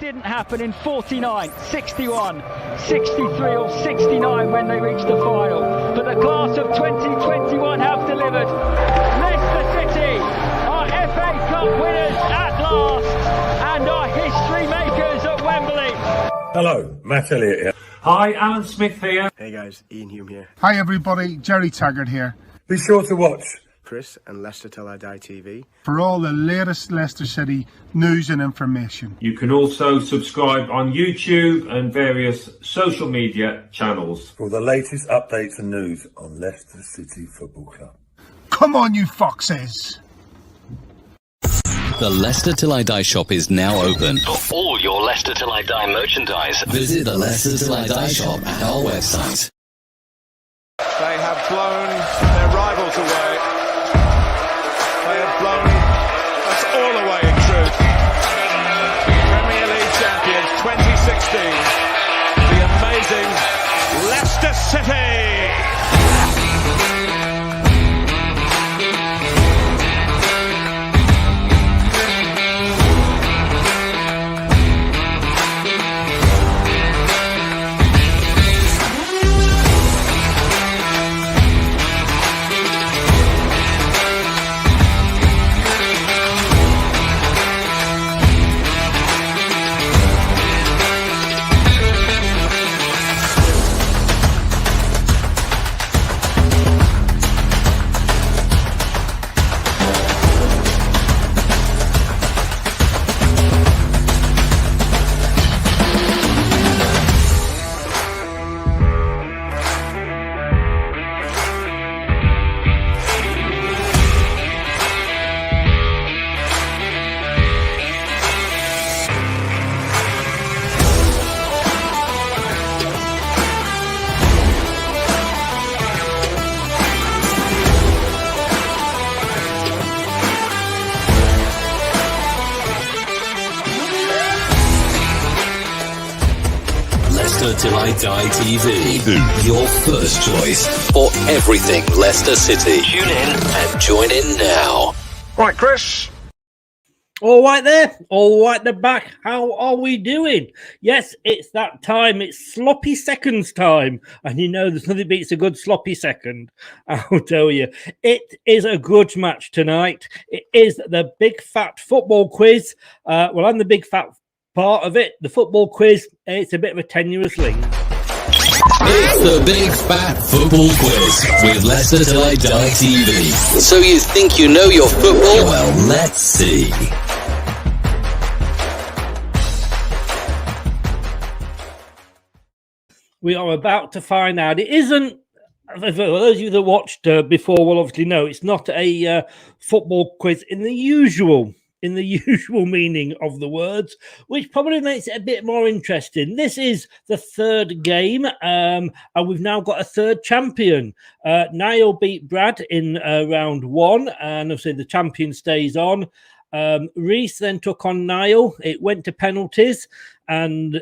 didn't happen in 49, 61, 63 or 69 when they reached the final. But the class of 2021 have delivered. Leicester City are FA Cup winners at last and are history makers at Wembley. Hello, Matt Elliott here. Hi, Alan Smith here. Hey guys, Ian Hume here. Hi everybody, Jerry Taggart here. Be sure to watch Chris and Leicester Till I Die TV for all the latest Leicester City news and information. You can also subscribe on YouTube and various social media channels for the latest updates and news on Leicester City Football Club. Come on, you foxes! The Leicester Till I Die shop is now open. For all your Leicester Till I Die merchandise, visit the Leicester Till I Die shop at our website. They have blown their rivals away. They have blown us all away in truth. Premier League champions 2016. The amazing Leicester City. Till I Die TV, your first choice for everything Leicester City. Tune in and join in now. Right, Chris. All right there, all right the back. How are we doing? Yes, it's that time. It's sloppy seconds time. And you know there's nothing beats a good sloppy second. I'll tell you. It is a grudge match tonight. It is the big fat football quiz. Well, I'm the big fat part of it. The football quiz, it's a bit of a tenuous link. It's the Big Fat Football Quiz with Leicester Till I Die TV. So you think you know your football? Well, let's see. We are about to find out. It isn't, for those of you that watched before will obviously know, it's not a football quiz in the usual meaning of the words, which probably makes it a bit more interesting. This is the third game, and we've now got a third champion. Niall beat Brad in round one, and obviously the champion stays on. Reece then took on Niall. It went to penalties, and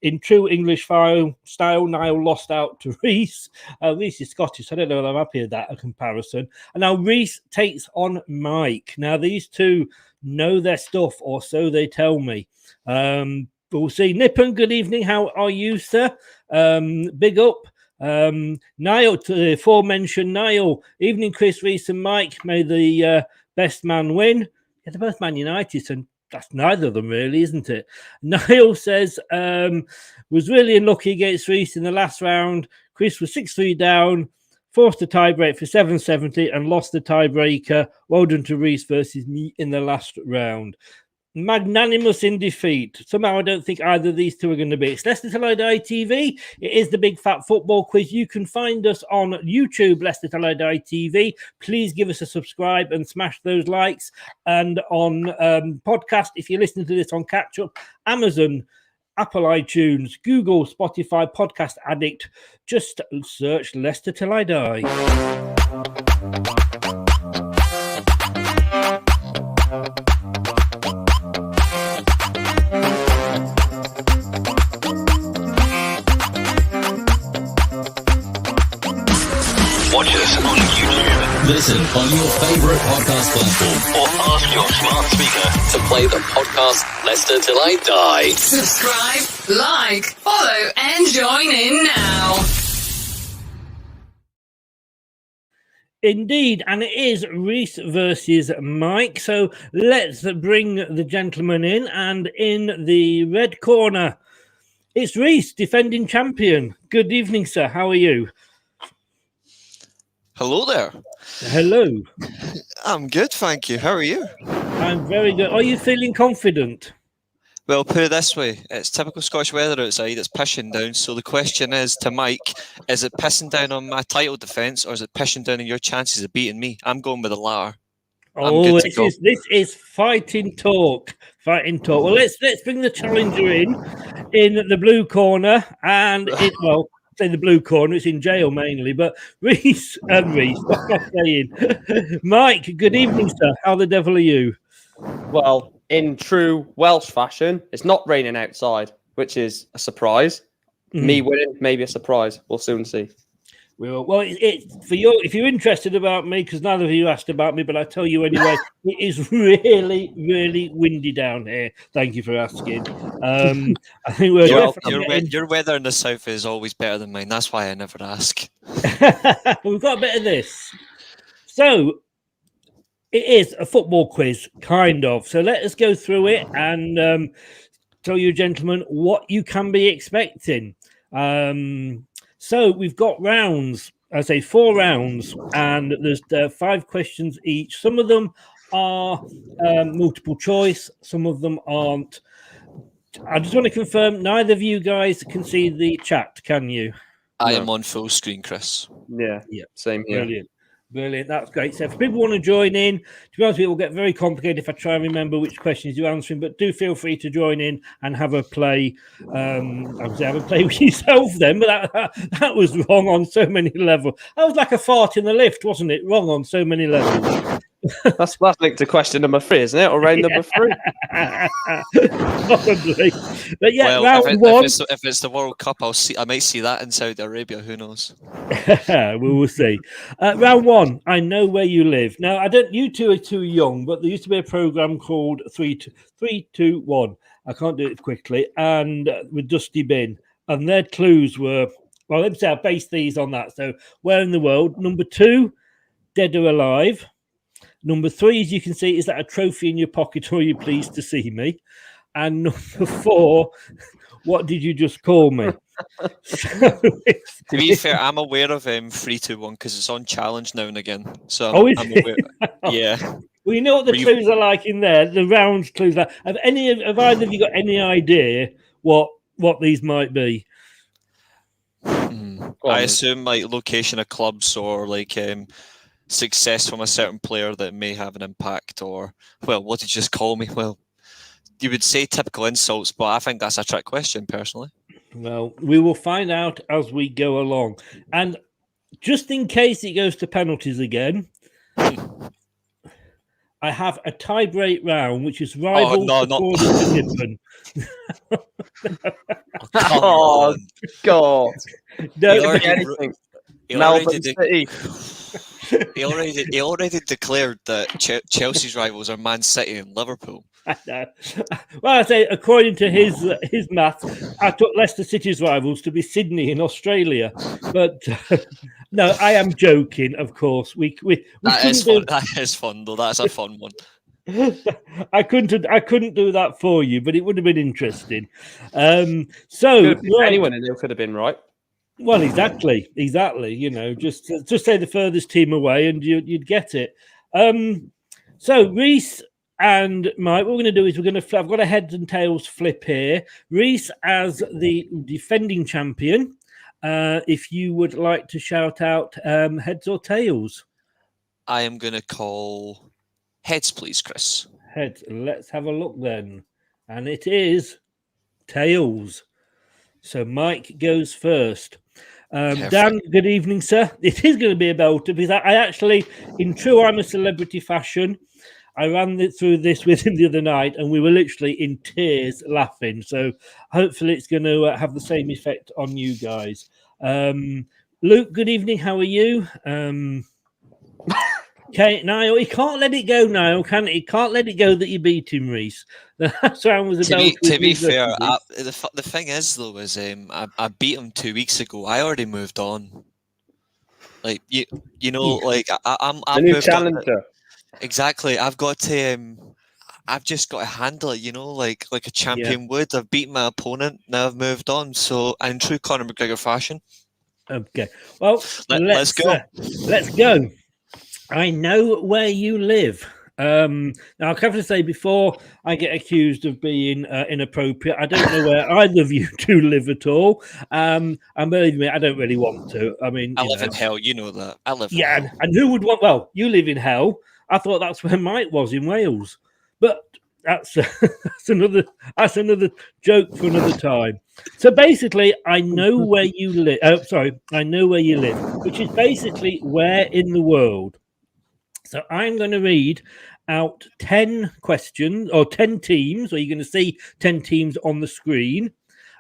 in true English style, Niall lost out to Reece. Reece is Scottish, so I don't know if I'm happy with that, a comparison. And now Reece takes on Mike. Now, these two know their stuff, or so they tell me. We'll see. Nippon, good evening. How are you, sir? Big up. Niall, to the aforementioned Niall. Evening, Chris, Reece and Mike. May the best man win. Yeah, they're both Man United, and that's neither of them really, isn't it? Niall says, was really unlucky against Reece in the last round. Chris was 6-3 down, forced a tiebreak for 770 and lost the tiebreaker. Well done to Reece versus me in the last round. Magnanimous in defeat. Somehow I don't think either of these two are going to be. It's Leicester Till I Die TV. It is the Big Fat Football Quiz. You can find us on YouTube, Leicester Till I Die TV. Please give us a subscribe and smash those likes. And on podcast, if you're listening to this on Catch Up, Amazon, Apple iTunes, Google, Spotify, Podcast Addict, just search Leicester Till I Die. Watch us on YouTube. Listen on your favourite podcast platform. Or ask your smart speaker To play the podcast Leicester Till I Die. Subscribe, like, follow, and join in now. Indeed, and it is Reece versus Mike. So let's bring the gentleman in. And in the red corner, it's Reece, defending champion. Good evening, sir. How are you? Hello there. Hello. I'm good, thank you. How are you? I'm very good. Are you feeling confident? Well, put it this way, it's typical Scottish weather outside, it's pissing down, so the question is to Mike, is it pissing down on my title defence or is it pissing down on your chances of beating me? I'm going with the latter. Oh, this is fighting talk. Fighting talk. Well, let's bring the challenger in the blue corner, and say the blue corner, it's in jail mainly, but Reece, what's I saying? Mike, good evening, sir. How the devil are you? Well, in true Welsh fashion, it's not raining outside, which is a surprise. Me winning, maybe a surprise. We'll soon see. Well, if you're interested about me, because neither of you asked about me, but I tell you anyway, it is really, really windy down here. Thank you for asking. I think your weather in the south is always better than mine. That's why I never ask. We've got a bit of this. So it is a football quiz, kind of. So let us go through it and tell you, gentlemen, what you can be expecting. So we've got rounds, I say 4 rounds, and there's 5 questions each. Some of them are multiple choice, some of them aren't. I just want to confirm, neither of you guys can see the chat, can you? I am on full screen, Chris. Yeah, same here. Brilliant, that's great. So if people want to join in, to be honest with you, it will get very complicated if I try and remember which questions you're answering, but do feel free to join in and have a play. I would say have a play with yourself then, but that was wrong on so many levels. That was like a fart in the lift, wasn't it? Wrong on so many levels. That's linked to question number 3, isn't it? Or round number 3? Probably. But yeah, well, round one. If it's the World Cup, I might see that in Saudi Arabia. Who knows? We will see. Round 1. I know where you live. Now, you two are too young, but there used to be a program called 3, 2, 1. I can't do it quickly. And with Dusty Bin, and their clues were, well, let me say I based these on that. So, where in the world? Number 2, dead or alive. Number 3, as you can see, is that a trophy in your pocket or are you pleased to see me? And number 4, what did you just call me? To be fair, I'm aware of 3, 2, 1 because it's on challenge now and again. So I'm aware. Yeah. Well, you know what the clues are like in there. The round clues. Have either of you got any idea what these might be? I assume like location of clubs or like success from a certain player that may have an impact, or well, what did you just call me? Well, you would say typical insults, but I think that's a trick question personally. Well, we will find out as we go along. And just in case it goes to penalties again, I have a tiebreak round, which is rivals according to Nippon. Oh, God. Don't anything. He already declared that Chelsea's rivals are Man City and Liverpool. Well, I say according to his math, I took Leicester City's rivals to be Sydney in Australia. But no, I am joking. Of course, That is fun though. That's a fun one. I couldn't do that for you, but it would have been interesting. So anyone in there could have been right. Well, exactly. You know, just say the furthest team away, and you'd get it. So Reece and Mike, what we're going to do is I've got a heads and tails flip here. Reece as the defending champion. If you would like to shout out heads or tails, I am going to call heads, please, Chris. Heads. Let's have a look then, and it is tails. So Mike goes first. Dan, good evening, sir. It is going to be a belter because I actually, in true I'm a celebrity fashion, I ran through this with him the other night and we were literally in tears laughing. So hopefully it's going to have the same effect on you guys. Luke, good evening. How are you? Okay, Niall, he can't let it go, Niall, can he? He can't let it go that you beat him, Reece. The last round was about To be fair, the thing is though is I beat him 2 weeks ago. I already moved on. Like you know, like I'm the new moved on. challenger. Exactly. I've got to. I've just got to handle it, you know, like a champion would. I've beaten my opponent. Now I've moved on. So in true Conor McGregor fashion. Okay. Well, let's go. Let's go. I know where you live. Now, I have to say, before I get accused of being inappropriate, I don't know where either of you two live at all. And believe me, I don't really want to. I mean, I live in hell. You know that. I live in hell. And who would want? Well, you live in hell. I thought that's where Mike was in Wales, but that's another joke for another time. So basically, I know where you live. I know where you live, which is basically where in the world. So I'm going to read out 10 questions or 10 teams, or you're going to see 10 teams on the screen,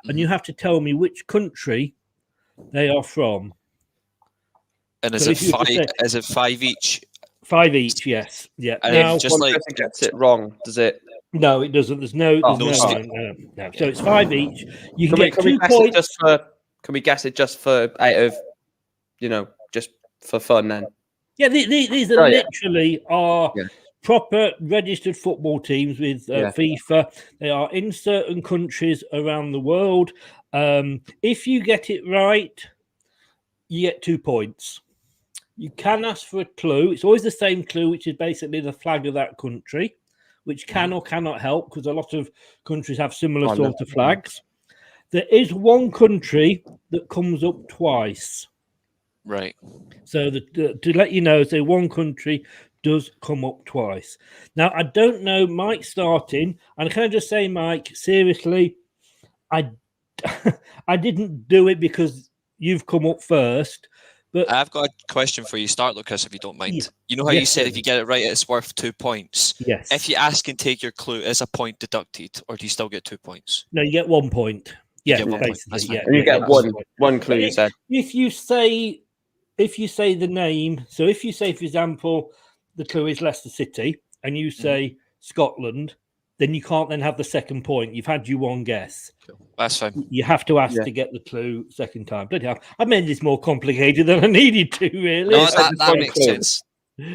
and you have to tell me which country they are from. And is it five each? 5 each, yes. Yeah. And now, if just one person gets it wrong, does it? No, it doesn't. There's no. No. So it's 5 each. You can get 2 points. Can we guess it just for out of, just for fun then? Yeah, these are literally proper registered football teams with FIFA. They are in certain countries around the world. If you get it right, you get 2 points. You can ask for a clue. It's always the same clue, which is basically the flag of that country, which can or cannot help because a lot of countries have similar sort of flags. There is one country that comes up twice. Right. So to let you know, say one country does come up twice. Now, I don't know, Mike starting, and can I just say, Mike, seriously, I didn't do it because you've come up first. But I've got a question for you. Start, Lucas, if you don't mind. You know how you said if you get it right, it's worth 2 points? Yes. If you ask and take your clue, is a point deducted, or do you still get 2 points? No, you get 1 point. Yeah, basically. And you get one clue, you said. If you say the name, so if you say, for example, the clue is Leicester City, and you say Scotland, then you can't then have the second point. You've had your one guess. That's fine. You have to ask to get the clue second time. Bloody hell. I made this more complicated than I needed to, really. No, that makes sense.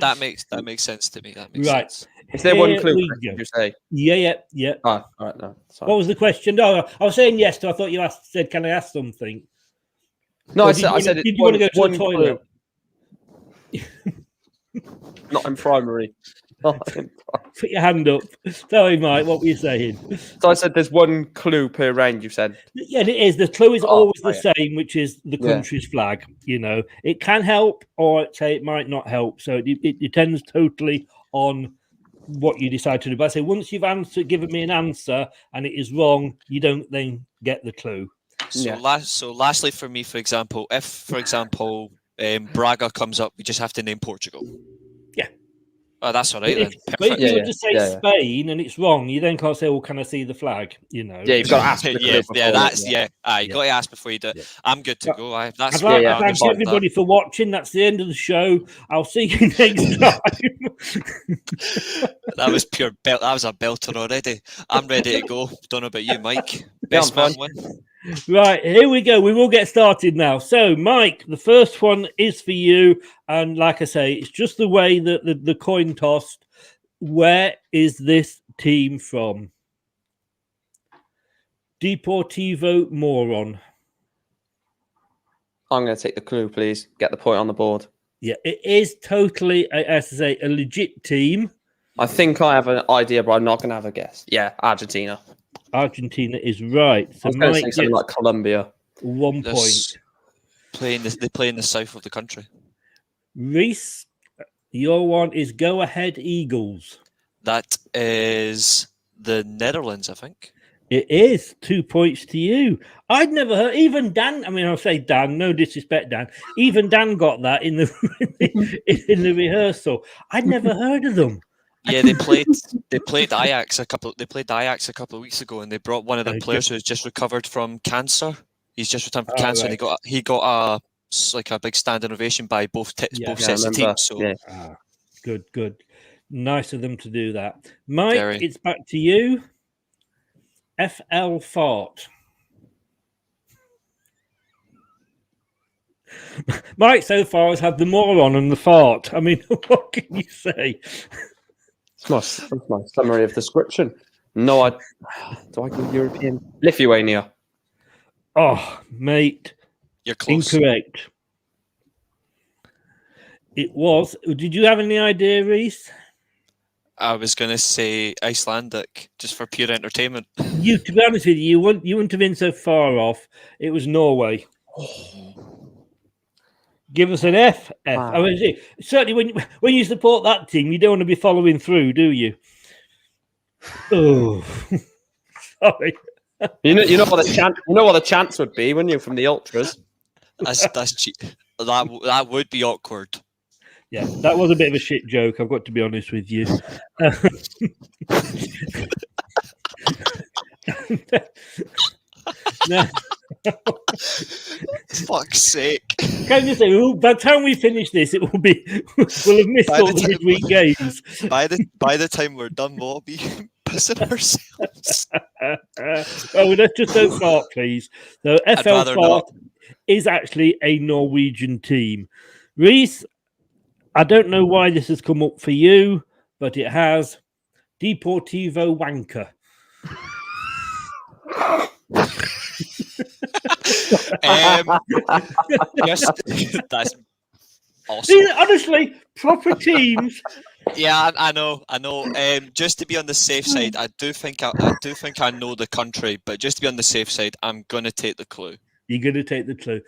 That makes sense to me. That makes sense. Is there one clue, you say? Yeah. Oh, all right, no. Sorry. What was the question? No, I was saying yes, so I thought you said, can I ask something? No, I said did you want to go to the toilet? Not in primary. Put your hand up. Sorry, Mike, what were you saying? So I said there's one clue per round, you said? Yeah, it is. The clue is always the same, which is the country's flag. You know, it can help or say it might not help. So it depends totally on what you decide to do. But I say once you've given me an answer and it is wrong, you don't then get the clue. So lastly for me, for example, if, Braga comes up, we just have to name Portugal. Yeah. Oh, that's all right then. But if you just say Spain and it's wrong, you then can't say, well, can I see the flag? You know. Yeah, you've got to ask. You got to ask before you do it. Yeah. I'm good to go. I'd like to thank everybody for watching. That's the end of the show. I'll see you next time. That was pure belt. That was a belter already. I'm ready to go. Don't know about you, Mike. Best man win. Right, here we go. We will get started now. So, Mike, the first one is for you. And like I say, it's just the way that the coin tossed. Where is this team from? Deportivo Moron. I'm going to take the clue, please. Get the point on the board. Yeah, it is totally, as I say, a legit team. I think I have an idea, but I'm not going to have a guess. Yeah, Argentina. Argentina is right. So I was going to say something like Colombia. 1 point. They play in the south of the country. Reece, your one is Go Ahead Eagles. That is the Netherlands, I think. It is 2 points to you. I'd never heard, even Dan, I mean, I'll say Dan, no disrespect, Dan. Even Dan got that in the rehearsal. I'd never heard of them. Yeah, they played Ajax a couple of weeks ago, and they brought one of the players who's just recovered from cancer. He's just returned from cancer, and he got a like a big standing ovation by both Yeah. sets of teams. So Good. Nice of them to do that. Mike, Very. it's back to you. FL Fart. Mike so far has had the moron and the fart. I mean, what can you say? That's my summary of description. No, do I go European? Lithuania. Oh, mate. You're close. Incorrect. It was. Did you have any idea, Reece? I was going to say Icelandic, just for pure entertainment. To be honest with you, you wouldn't have been so far off. It was Norway. Give us an F. Wow. I mean, certainly, when you support that team, you don't want to be following through, do you? Oh, sorry. You know what the chance would be, wouldn't you, from the ultras? That would be awkward. Yeah, that was a bit of a shit joke. I've got to be honest with you. No. Fuck's sake! Can you say? By the time we finish this, we'll have missed all the midweek games. By the time we're done, we'll be pissing ourselves. Let's just don't fart, please. So FL Fart is actually a Norwegian team. Reece, I don't know why this has come up for you, but it has. Deportivo Wanker. That's awesome. Honestly, proper teams. Yeah, I know. Just to be on the safe side, I do think I know the country, but just to be on the safe side, I'm gonna take the clue. You're gonna take the clue,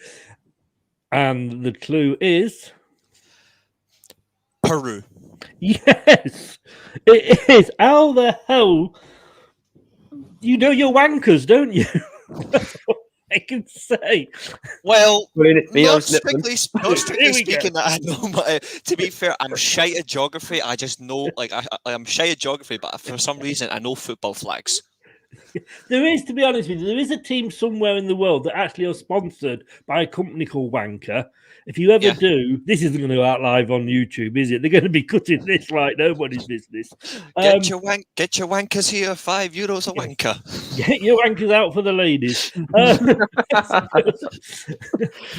and the clue is Peru. Yes, it is. How the hell? You know your wankers, don't you? That's what I can say. Well, not strictly speaking that I know, but to be fair, I'm shy at geography. I just know, I'm shy at geography, but for some reason, I know football flags. There is, to be honest with you, there is a team somewhere in the world that actually are sponsored by a company called Wanker. If you ever do, this isn't going to go out live on YouTube, is it? They're going to be cutting this like nobody's business. Get your wankers here, €5 a wanker. Get your wankers out for the ladies.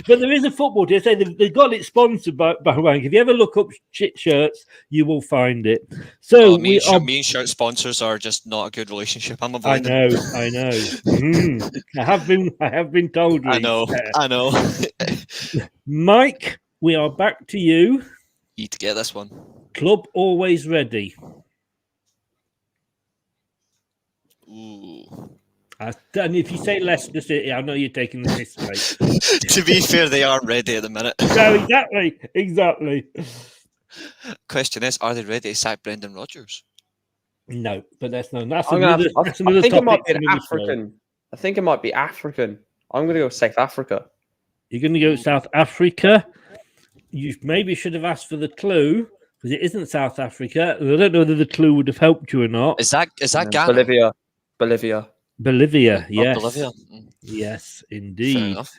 But there is a football team. They've got it sponsored by Wanker. If you ever look up shit shirts, you will find it. So me and shirt sponsors are just not a good relationship. I'm avoiding. I know. I have been told. I know. Mike, we are back to you. Need to get this one. Club always ready. Ooh. And if you say Leicester City, I know you're taking the piss, mate. To be fair, they are ready at the minute. No, exactly. Question is, are they ready to sack Brendan Rodgers? No, but that's another I topic. think it might be African. I think it might be African. I'm going to go South Africa. You're going to go South Africa. You maybe should have asked for the clue because it isn't South Africa. I don't know whether the clue would have helped you or not. Is that Ghana? Bolivia. Yes. Bolivia. Yes, indeed. Fair enough.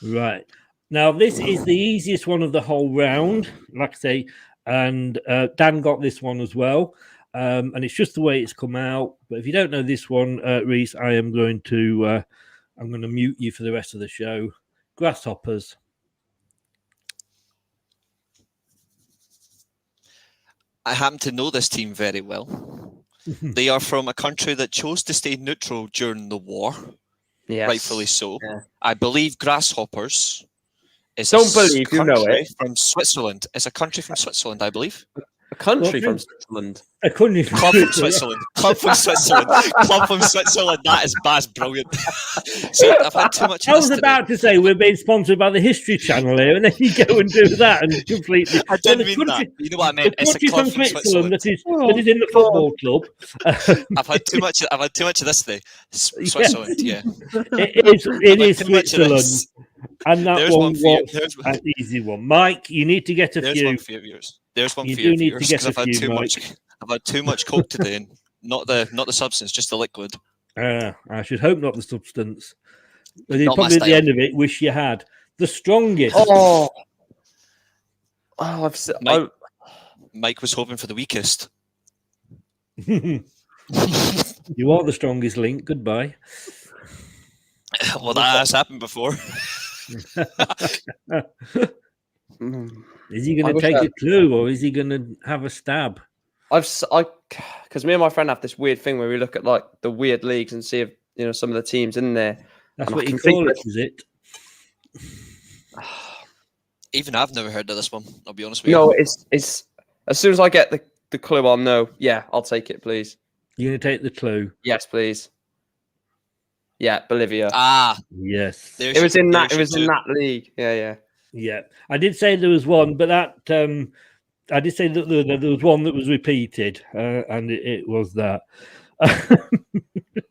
Right. Now, this is the easiest one of the whole round, like I say, and Dan got this one as well. And it's just the way it's come out. But if you don't know this one, Reece, I'm going to mute you for the rest of the show. Grasshoppers. I happen to know this team very well. They are from a country that chose to stay neutral during the war. Yes. Rightfully so. Yeah. I believe Grasshoppers is from Switzerland. It's a country from Switzerland, I believe. A country from Switzerland. A country from Switzerland. Club from Switzerland. Club from Switzerland. That's brilliant. See, I've had too much. I was about to say we're being sponsored by the History Channel here, and then you go and do that and completely. I didn't mean that. You know what I meant? It's a club from Switzerland that is in the football club. I've had too much of this today. Switzerland, yeah. It is Switzerland. And that one was an easy one. Mike, you need to get a few. There's one for yours. There's one for you because I've had too much coke today, and not the substance, just the liquid. I should hope not the substance. But probably at the end of it, wish you had. The strongest. Mike was hoping for the weakest. You are the strongest link. Goodbye. Well, that has happened before. Is he going to take a clue or is he going to have a stab? Because me and my friend have this weird thing where we look at like the weird leagues and see if some of the teams in there. That's what you call it, is it? Even I've never heard of this one. I'll be honest with you. No, it's as soon as I get the clue, I'll know. Yeah, I'll take it, please. You're going to take the clue? Yes, please. Yeah, Bolivia. Yes. It was in that league. Yeah. I did say there was one, but that I did say that there was one that was repeated, and it was that.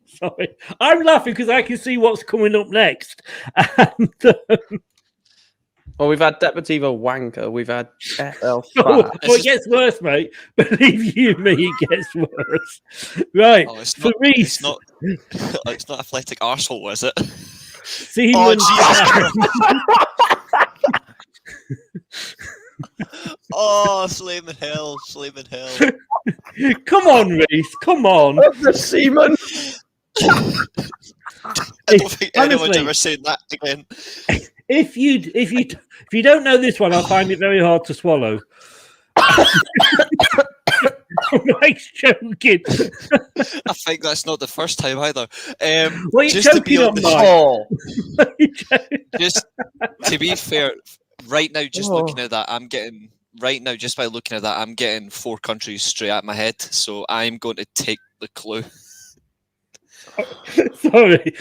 Sorry, I'm laughing because I can see what's coming up next. And, well, we've had Deportivo Wanker. We've had FL. It gets worse, mate. Believe you me, it gets worse. Right. Oh, it's Reece. not Athletic Arsehole, is it? Seaman. Sleeman Hill. Come on, Reece. Come on. The Seaman. I don't think anyone's ever said that again. If you don't know this one, I'll find it very hard to swallow. Mike's joking. I think that's not the first time either. What are you joking on, Mike? Just to be fair, right now, looking at that, I'm getting just by looking at that, I'm getting 4 countries straight at my head. So I'm going to take the clue. Sorry,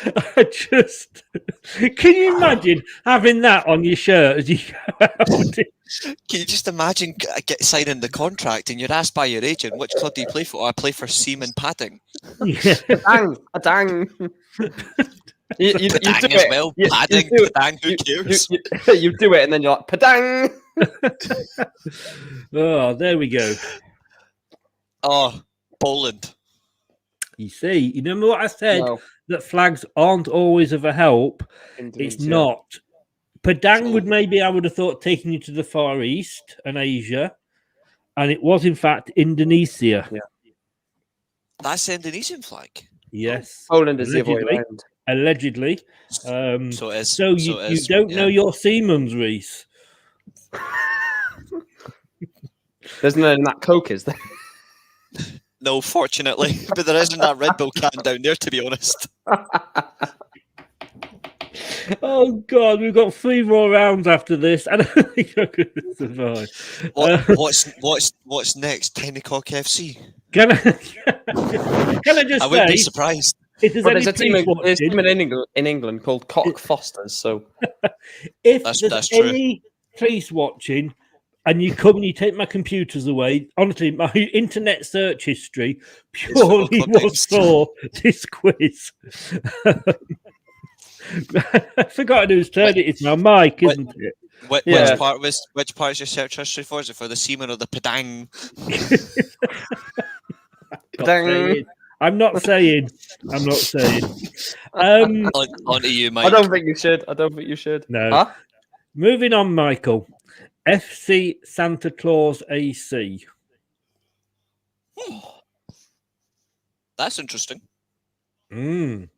can you imagine having that on your shirt as you go out? Can you just imagine signing the contract and you're asked by your agent, which club do you play for? I play for Seaman Padding. Yeah. Padang. You do Padang as well. Padding, Padang, who cares? You do it and then you're like, Padang. Oh, there we go. Oh, Poland. You see, you remember what I said? No. That flags aren't always of a help. It's not. Padang would maybe, I would have thought, taking you to the Far East and Asia. And it was, in fact, Indonesia. Yeah. That's the Indonesian flag? Yes. Poland is the other way around. Allegedly. So it is. So you don't know your Siemens, Reece. There's none in that Coke, is there? No, fortunately. But there isn't that Red Bull can down there, to be honest. Oh, God, we've got 3 more rounds after this. I don't think I'm going to survive. What's next? Tiny Cock FC? Can I just say... I wouldn't be surprised. There's a team in England called Cock Fosters, so... If there's any police watching... And you come and you take my computers away. Honestly, my internet search history purely was for this quiz. I forgot whose turn it is now. Mike, isn't it? Which part is your search history for? Is it for the Seaman or the Padang? Padang. I'm not saying. On to you, Mike. I don't think you should. No. Huh? Moving on, Michael. FC Santa Claus AC. That's interesting. I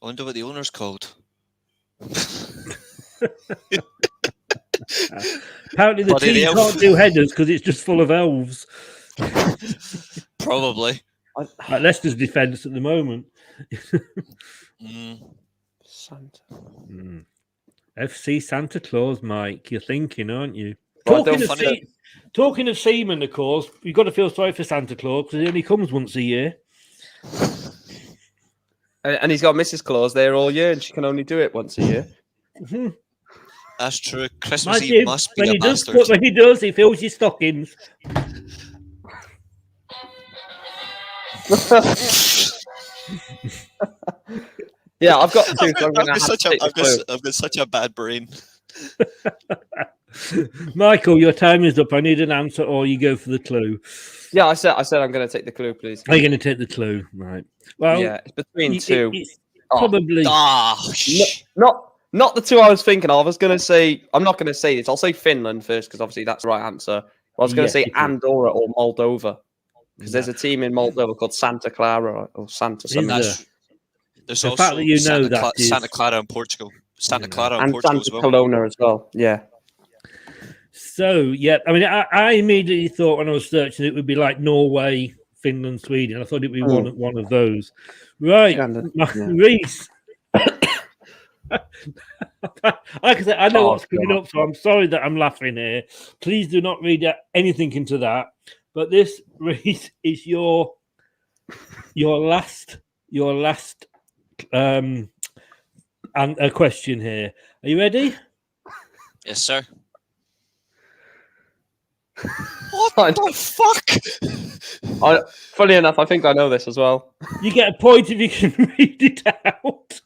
wonder what the owner's called. Apparently the team can't do headers because it's just full of elves. Probably. Like Leicester's defence at the moment. Santa. FC Santa Claus, Mike. You're thinking, aren't you? Well, Talking of seamen, of course, you've got to feel sorry for Santa Claus because he only comes once a year. And he's got Mrs. Claus there all year, and she can only do it once a year. Mm-hmm. That's true. Christmas Eve must be a bastard. When he does, he fills your stockings. Yeah, I've got two. I've got such a bad brain. Michael, your time is up. I need an answer, or you go for the clue. Yeah, I said I'm going to take the clue, please. Are you going to take the clue? Right. Well, yeah, it's between two. It's probably not Not the two I was thinking of. I was going to say, I'm not going to say this. I'll say Finland first because obviously that's the right answer. I was going to say Andorra or Moldova because there's a team in Moldova called Santa Clara or Santa something. There's the also fact that you know Santa Clara in Portugal. Santa Clara in and Portugal Santa as well. Colonna as well. Yeah. So, yeah, I mean, I immediately thought when I was searching it would be like Norway, Finland, Sweden. I thought it would be one of those. Right, Reece. Like I said, I know what's coming up, so I'm sorry that I'm laughing here. Please do not read anything into that. But this, Reece, is your last and a question here. Are you ready? Yes, sir. What the fuck? Funny enough, I think I know this as well. You get a point if you can read it out.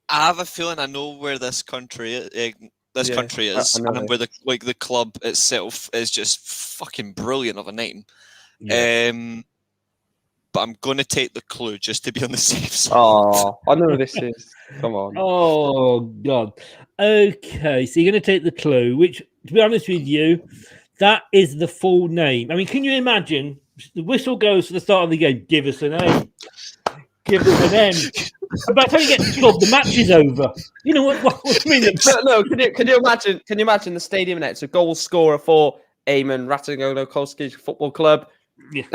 I have a feeling I know where this country is. And where the club itself is just fucking brilliant of a name. Yeah. But I'm going to take the clue just to be on the safe side. Oh, I know this is. Come on. Oh, God. Okay, so you're going to take the clue, which, to be honest with you, that is the full name. I mean, can you imagine? The whistle goes to the start of the game. Give us an name. Give us an end. By the time you get to club, the match is over. You know what I mean? No. Can you imagine? Can you imagine the stadium next? A goal scorer for Eamon Rattangolo-Kolski Football Club. Yeah.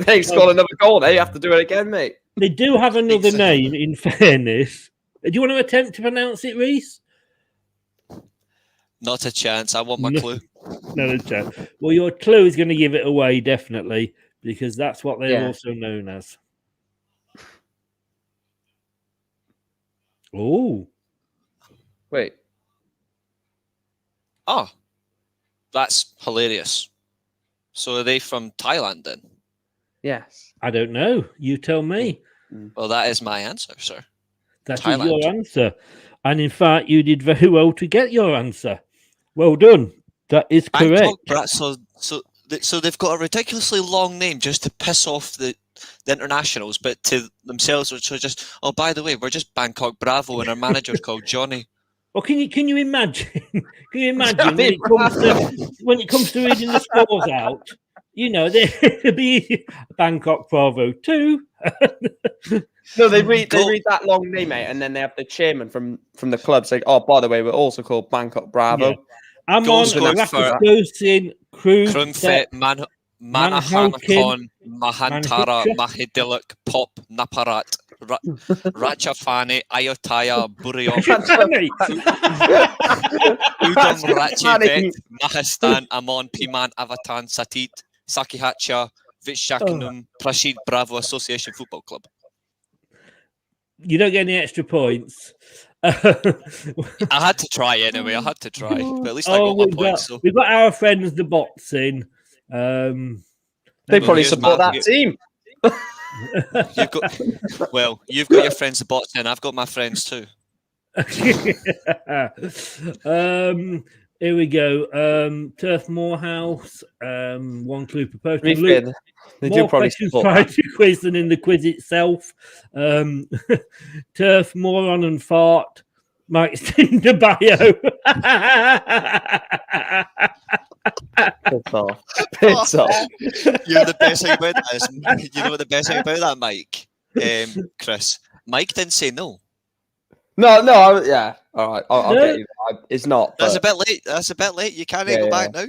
They scored another goal. They have to do it again, mate. They do have another name. In fairness, do you want to attempt to pronounce it, Reece? Not a chance. I want my clue. Not a chance. Well, your clue is going to give it away, definitely, because that's what they're also known as. Oh. Wait. Oh. That's hilarious. So are they from Thailand then? Yes. I don't know. You tell me. Well, that is my answer, sir. That is your answer. And in fact, you did very well to get your answer. Well done. That is correct. So they've got a ridiculously long name just to piss off the internationals, but to themselves, which are just, oh, by the way, we're just Bangkok Bravo and our manager's called Johnny. Well, can you imagine? Can you imagine when it comes to reading the scores out? You know, there'd be Bangkok Bravo 2. No, they read that long name, mate, and then they have the chairman from the club saying, "Oh, by the way, we're also called Bangkok Bravo." Yeah. Amon Rakosin, Krungfet, Manahankon, Mahantara, Mahidiluk, Pop, Naparat, Ratchafani, Ayutthaya, Buriok, Udom, Ratchibet, Mahistan, Amon, Piman, Avatan, Satit, Sakihacha, Vishakanum, Prashid Bravo Association Football Club. You don't get any extra points. I had to try anyway. But at least I got my points. So. We've got our friends, the bots, in. They probably support that team. You've got your friends, the bots, and I've got my friends too. Here we go. Turf Morehouse. One clue proposed. They do probably support to quiz than in the quiz itself. Turf, Moron and Fart. Mike's Tinder bio. Piss off. You know the best thing about that is, you know what the best thing about that, Mike? Chris. Mike didn't say no. No, yeah. All right, I'll get you. It's not. That's a bit late. You can't go back now.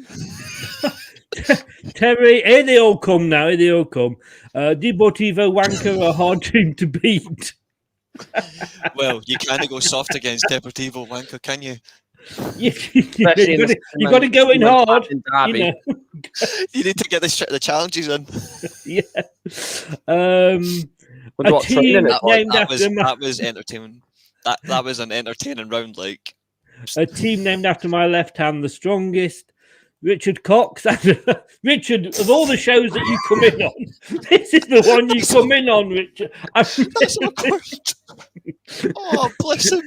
Terry, here they all come now. Deportivo Wanker are a hard team to beat. Well, you can't go soft against Deportivo Wanker, can you? You've got to go in hard. You need to get the challenges in. Yeah. That was entertaining. That was an entertaining round. Like a team named after my left hand, the strongest. Richard Cox. Richard, of all the shows that you come in on, this is the one you come in on, Richard. Oh, bless him.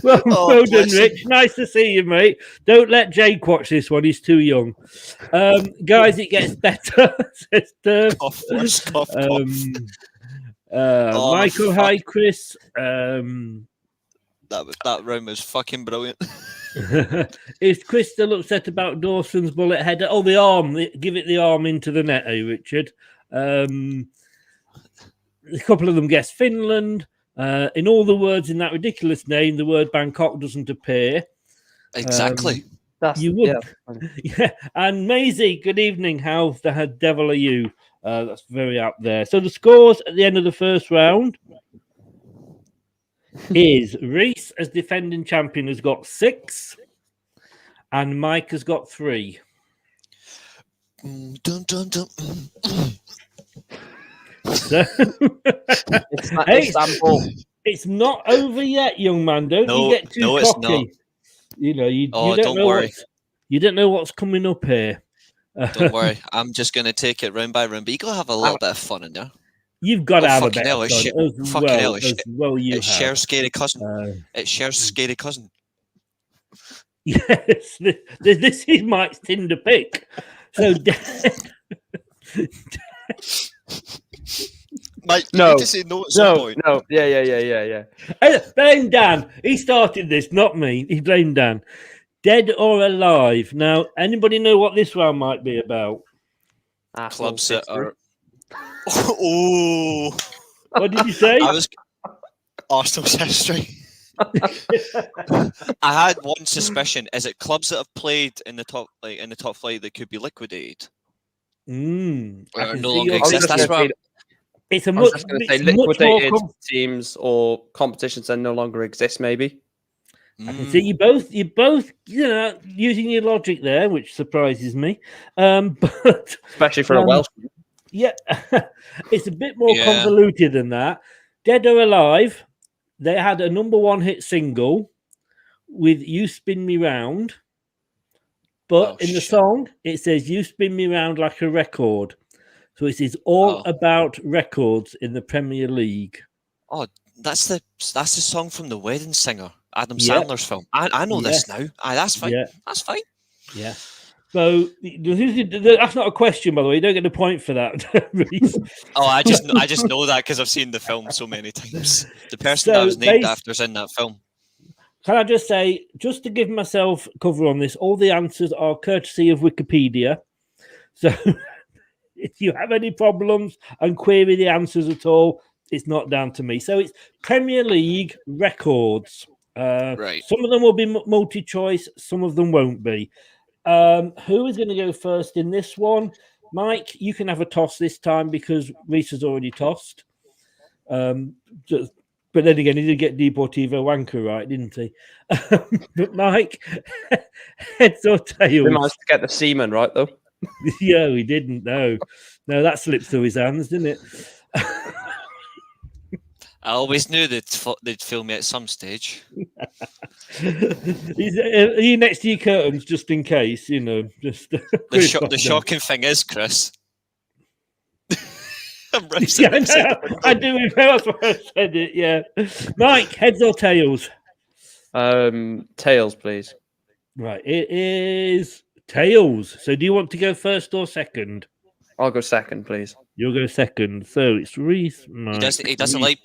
Well done, Rich. Nice to see you, mate. Don't let Jake watch this one. He's too young. Guys, it gets better. Michael, hi, Chris. That round was fucking brilliant. Is Chris still upset about Dawson's bullet header? Oh, the arm. Give it the arm into the net, Richard. A couple of them guessed Finland. In all the words in that ridiculous name, the word Bangkok doesn't appear. Exactly. You would. Yeah. And Maisie, good evening. How the devil are you? That's very up there. So the scores at the end of the first round is Reece, as defending champion, has got 6, and Mike has got 3. Dun, dun, dun. So, it's not over yet, young man. Don't you get too cocky. It's not. You know, you don't don't know worry. You don't know what's coming up here. Don't worry. I'm just going to take it round by round, but you got to have a little bit of fun in there. You've got to have a bit of fun. It's Cher's scary cousin. It's Cher's scary cousin. Yes, this is Mike's Tinder pick. So, Mike, you need to say no at some point. No, yeah. Blame Dan. He started this, not me. He blamed Dan. Dead or alive? Now, anybody know what this round might be about? Clubs that are. Oh, what did you say? I was Arsenal's history. I had one suspicion: is it clubs that have played in the top, in the top flight, that could be liquidated? Or no longer exist. That's right. It's a much, liquidated teams or competitions that no longer exist. Maybe. I can see you both, using your logic there, which surprises me. But especially for a Welshman. Yeah, it's a bit more convoluted than that. Dead or Alive, they had a number 1 hit single with "You Spin Me Round," but in the song it says "You spin me round like a record." So it is all about records in the Premier League. Oh, that's the song from The Wedding Singer, Adam Sandler's film. I know this now. That's fine. Yeah. That's fine. Yeah. So that's not a question, by the way. You don't get a point for that, Reece. Oh, I just know that because I've seen the film so many times. The person that was named after is in that film. Can I just say, just to give myself cover on this, all the answers are courtesy of Wikipedia. So if you have any problems and query the answers at all, it's not down to me. So it's Premier League records. Right. Some of them will be multi-choice, some of them won't be. Who is going to go first in this one? Mike, you can have a toss this time because Reece has already tossed. But then again, he did get Deportivo Wanker right, didn't he? But Mike, heads or tails? We managed to get the seaman right, though. Yeah, we didn't. No, that slipped through his hands, didn't it? I always knew they'd film me at some stage. Are you next to your curtains just in case, just the shocking thing is, Chris. I'm I do remember that's why I said it, yeah. Mike, heads or tails? Tails, please. Right, it is tails. So do you want to go first or second? I'll go second, please. You'll go second. So it's Reece. He doesn't like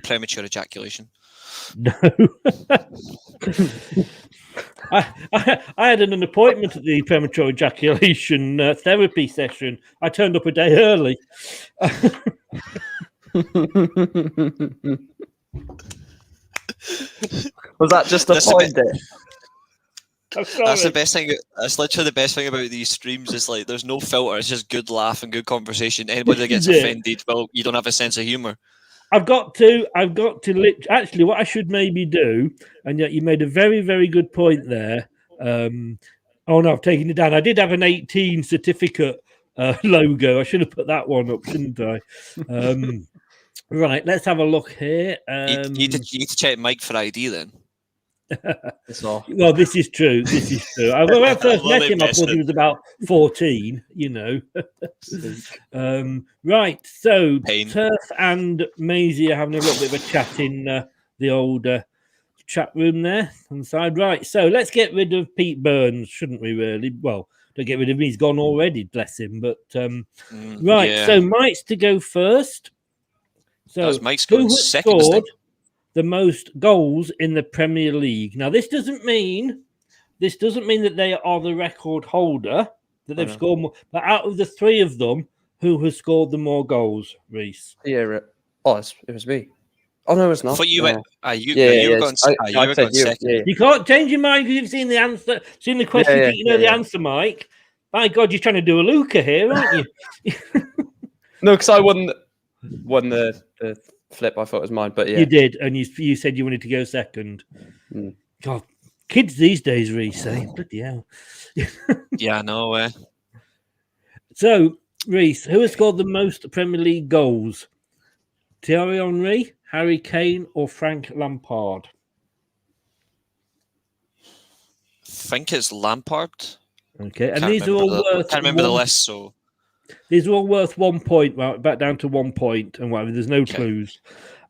premature ejaculation. No. I had an appointment at the premature ejaculation therapy session. I turned up a day early. Was that just a point? That's the best thing. That's literally the best thing about these streams. Is like there's no filter. It's just good laugh and good conversation. Anybody that gets offended, well, you don't have a sense of humor. I've got to actually what I should maybe do, and yet you made a very, very good point there. Oh no, I've taken it down. I did have an 18 certificate logo. I should have put that one up, shouldn't I? Right, let's have a look here. You need to check Mike for ID then. Well, this is true. When I first met him, I thought he was about 14, Right, so Turf and Maisie are having a little bit of a chat in the old chat room there on the side. Right, so let's get rid of Pete Burns, shouldn't we, really? Well, don't get rid of him, he's gone already, bless him. But right, so Mike's to go first. So, That's Mike's who going has second, isn't scored it? the most goals in the Premier League? Now, this doesn't mean that they are the record holder, that they've scored more. But out of the three of them, who has scored the more goals, Reece? Yeah, it was me. Oh no, it's not. For you, Yeah. you were going said you. second. Yeah. You can't change your mind because you've seen the answer, seen the question. You think you know the answer, Mike. My God, you're trying to do a Luca here, aren't you? No, because I won the flip. I thought it was mine, but yeah, You did, and you said you wanted to go second. God, kids these days, Reece, bloody hell. Yeah, no. So, Reece, who has scored the most Premier League goals? Thierry Henry, Harry Kane, or Frank Lampard? I think it's Lampard. Okay, and these are all worth. I can't remember the list, so these are all worth 1 point. Well, back down to 1 point, and whatever. There's no clues.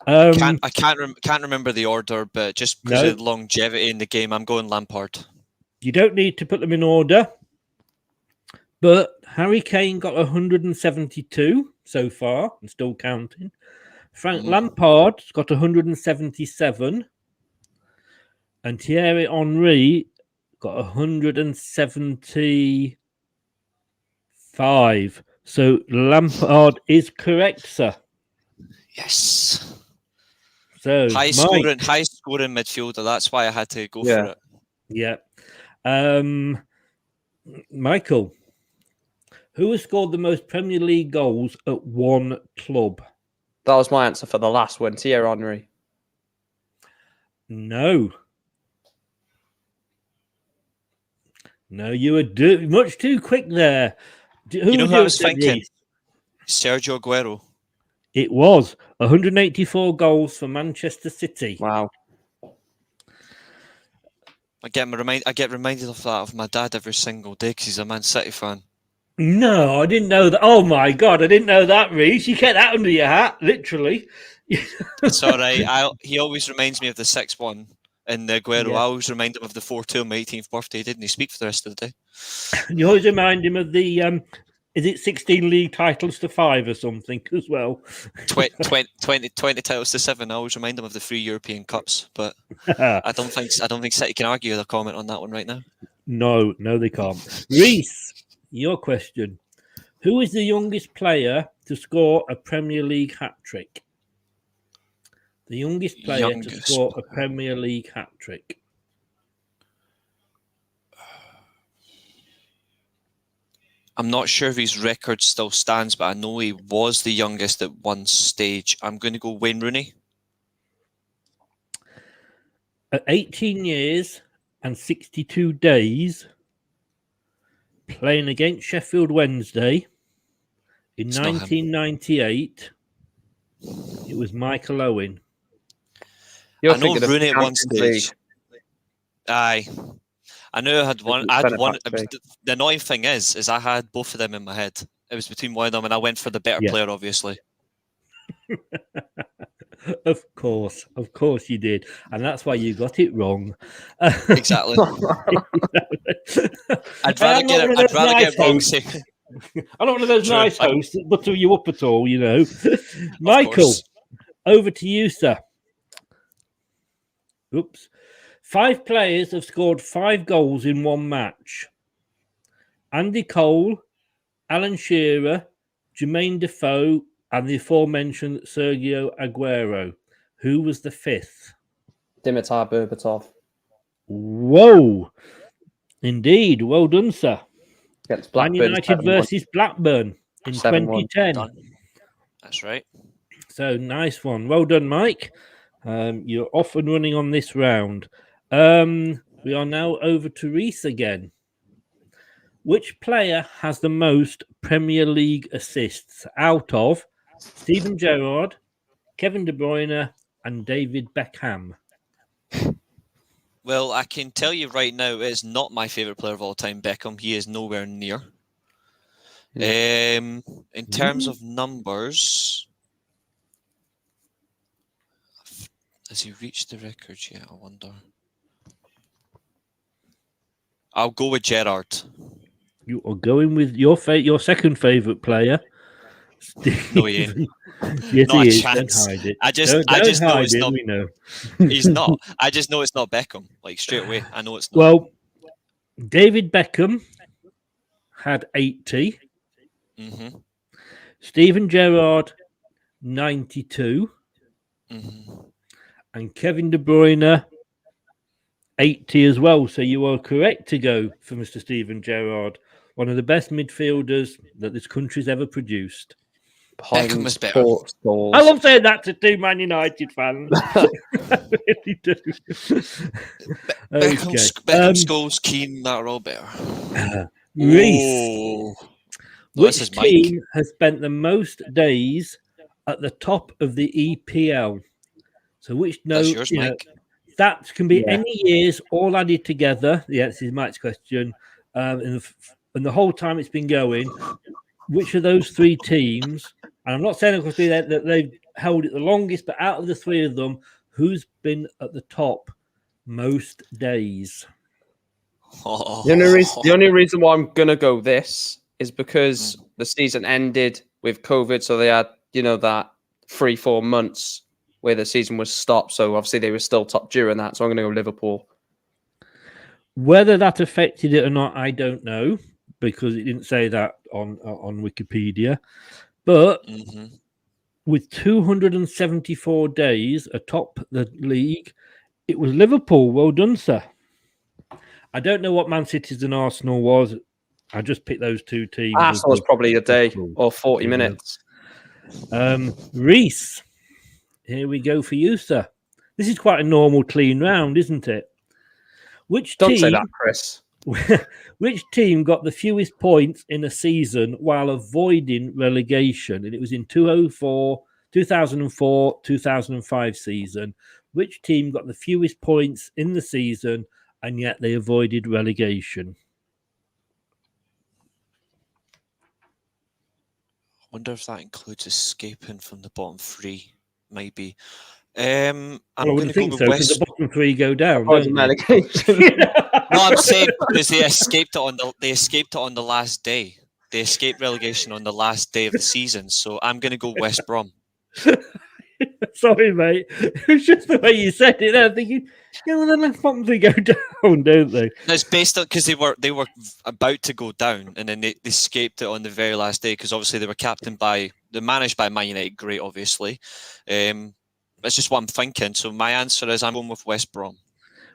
I can't remember the order, but just because of longevity in the game, I'm going Lampard. You don't need to put them in order, but Harry Kane got 172 so far, and still counting. Frank Lampard's got 177, and Thierry Henry got 175. So Lampard is correct, sir. Yes. So high scoring midfielder. That's why I had to go for it. Yeah. Michael, who has scored the most Premier League goals at one club? That was my answer for the last one. Thierry Henry. No, you were much too quick there. Who I was thinking? Sergio Aguero. It was 184 goals for Manchester City. Wow. I get reminded of that of my dad every single day because he's a Man City fan. No, I didn't know that. Oh my God, I didn't know that, Reece. You kept that under your hat, literally. It's all right. He always reminds me of the 6-1 in the Aguero. I always remind him of the 4-2 on my 18th birthday. Didn't he speak for the rest of the day? You always remind him of the, is it 16 league titles to 5 or something as well? 20 titles to 7. I always remind him of the 3 European Cups. But I don't think City can argue with a comment on that one right now. No, they can't. Reece, your question. Who is the youngest player to score a Premier League hat-trick? The youngest player to score a Premier League hat-trick. I'm not sure if his record still stands, but I know he was the youngest at one stage. I'm going to go Wayne Rooney. At 18 years and 62 days, playing against Sheffield Wednesday in 1998, it was Michael Owen. I know Rooney at one stage. Aye. I knew I had one. The annoying thing is I had both of them in my head. It was between one of them, and I went for the better player, obviously. Of course you did, and that's why you got it wrong. Exactly. I'd rather get it wrong. I'm not one of those nice hosts that butter you up at all, you know. Michael, over to you, sir. Oops. 5 players have scored 5 goals in one match. Andy Cole, Alan Shearer, Jermaine Defoe, and the aforementioned Sergio Aguero. Who was the 5th? Dimitar Berbatov. Whoa. Indeed. Well done, sir. Against Man United versus Blackburn in 2010. That's right. So, nice one. Well done, Mike. You're off and running on this round. We are now over to Reece again. Which player has the most Premier League assists out of Steven Gerrard, Kevin De Bruyne, and David Beckham? Well, I can tell you right now, it is not my favourite player of all time, Beckham. He is nowhere near. In terms of numbers, has he reached the records yet? I wonder. I'll go with Gerrard. You are going with your second favourite player. No, he ain't. Yes, Not he a is. chance. Don't hide it. I just Don't know hide it's it, not. we know. He's not. I just know it's not Beckham. Like straight away, I know it's not. Well, David Beckham had 80. Mm-hmm. Steven Gerrard, 92. Mm-hmm. And Kevin De Bruyne, 80 as well. So you are correct to go for Mr. Steven Gerrard, one of the best midfielders that this country's ever produced. Beckham was better. I love saying that to two Man United fans. I really do. Beckham, Scholes, Keane, that are all better. Reece, this which is Mike. team has spent the most days at the top of the EPL? So which That's yours, Mike. That can be any years all added together. Yeah, this is Mike's question. And the whole time it's been going, which of those three teams, and I'm not saying of course that they've held it the longest, but out of the three of them, who's been at the top most days? The only reason why I'm gonna go this is because the season ended with COVID, so they had that 3-4 months where the season was stopped. So obviously they were still top during that. So I'm going to go Liverpool. Whether that affected it or not, I don't know, because it didn't say that on Wikipedia. But with 274 days atop the league, it was Liverpool. Well done, sir. I don't know what Man City's and Arsenal was. I just picked those two teams. Arsenal was probably a day or 40 minutes. Reece, here we go for you, sir. This is quite a normal, clean round, isn't it? Don't say that, Chris. Which team got the fewest points in a season while avoiding relegation? And it was in 2004, 2005 season. Which team got the fewest points in the season and yet they avoided relegation? I wonder if that includes escaping from the bottom three. Might be. I'm going to go with West. The bottom three go down. No, I'm saying because they escaped it on the last day. They escaped relegation on the last day of the season. So I'm going to go West Brom. Sorry, mate. It was just the way you said it. I'm thinking, well, then the bottom three go down, don't they? It's based on because they were about to go down, and then they escaped it on the very last day because obviously they were they're managed by Man United. Great, obviously. That's just what I'm thinking. So my answer is I'm going with West Brom.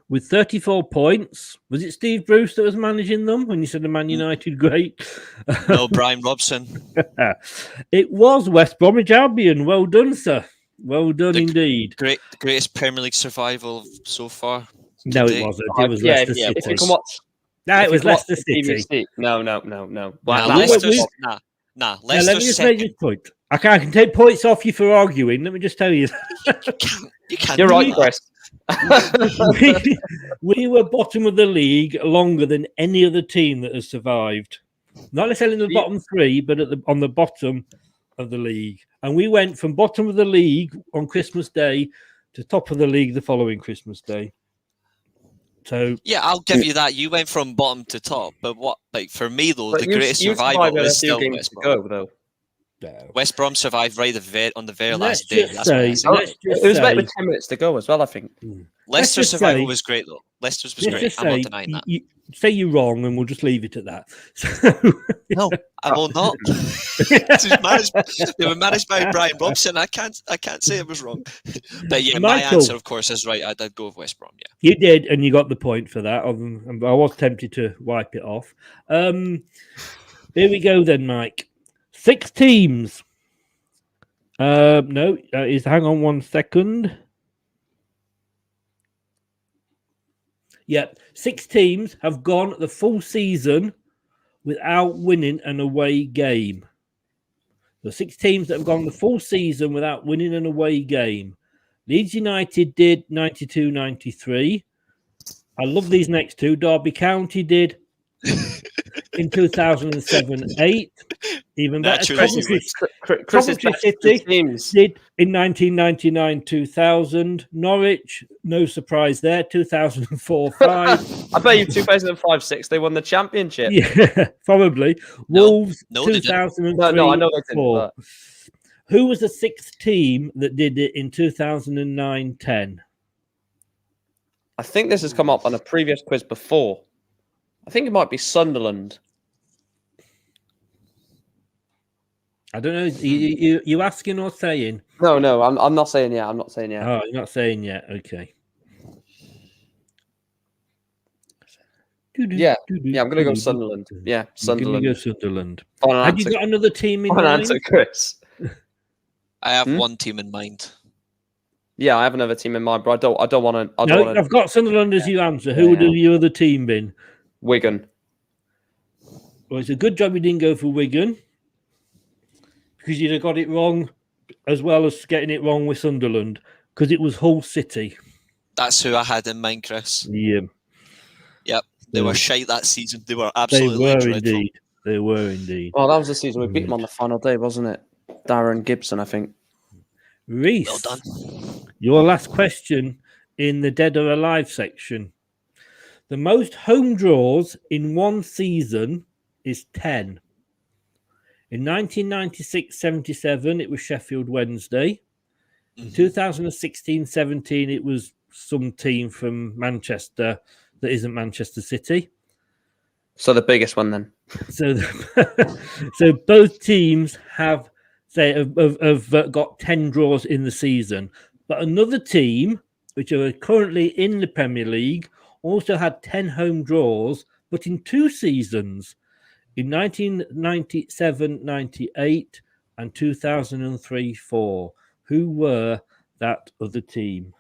With 34 points. Was it Steve Bruce that was managing them when you said the Man United great? No, Brian Robson. It was West Bromwich Albion. Well done, sir. Well done indeed. Greatest Premier League survival so far. No, it wasn't. It was Leicester City. If you can watch, no, it was Leicester City. No. Leicester. Let me just make this point. I can take points off you for arguing. Let me just tell you. You can't. You're right, Chris. we were bottom of the league longer than any other team that has survived. Not necessarily in the bottom three, but on the bottom of the league. And we went from bottom of the league on Christmas Day to top of the league the following Christmas Day. So yeah, I'll give you that. You went from bottom to top, but for me though, the greatest survival is still West Brom. West Brom survived right on the very last day. It was about 10 minutes to go as well, I think. Leicester's survival was great though. Leicester's was great. I'm not denying that. Say you're wrong, and we'll just leave it at that. No, I will not. They were managed by Brian Robson. I can't say it was wrong. But yeah, my answer, of course, is right. I'd go with West Brom. Yeah, you did, and you got the point for that. I was tempted to wipe it off. Here we go then, Mike. 6 teams. Hang on 1 second. Yep, 6 teams have gone the full season without winning an away game. The 6 teams that have gone the full season without winning an away game. Leeds United did 92-93. I love these next 2. Derby County did in 2007-8. Even better. Naturally, Coventry City did in 1999-2000. Norwich, no surprise there. 2004-5. I bet you 2005-6 they won the championship. Yeah, probably. Wolves, no, they didn't. 2003. No, I know they didn't. But... Who was the sixth team that did it in 2009-10? I think this has come up on a previous quiz before. I think it might be Sunderland. I don't know. You asking or saying? No. I'm not saying yet. I'm not saying yet. Oh, you're not saying yet. Okay. Yeah. I'm going to go Sunderland. Yeah, Sunderland. Go Sunderland. Have you got another team in mind? Answer, Chris. I have one team in mind. Yeah, I have another team in mind, but I don't want to. No, I've got Sunderland as you answer. Who would have your other team been? Wigan. Well, it's a good job you didn't go for Wigan, because you'd have got it wrong, as well as getting it wrong with Sunderland, because it was Hull City. That's who I had in mind, Chris. Yeah. Yep. They were shite that season. They were absolutely dreadful. Indeed. They were indeed. Oh, that was the season we beat them on the final day, wasn't it? Darren Gibson, I think. Reece, well done. Your last question in the Dead or Alive section. The most home draws in one season is 10. In 1996-77, it was Sheffield Wednesday. In 2016-17, it was some team from Manchester that isn't Manchester City. So the biggest one then. So both teams have got 10 draws in the season. But another team, which are currently in the Premier League, also had 10 home draws, but in 2 seasons. In 1997-98 and 2003-04. Who were that other team?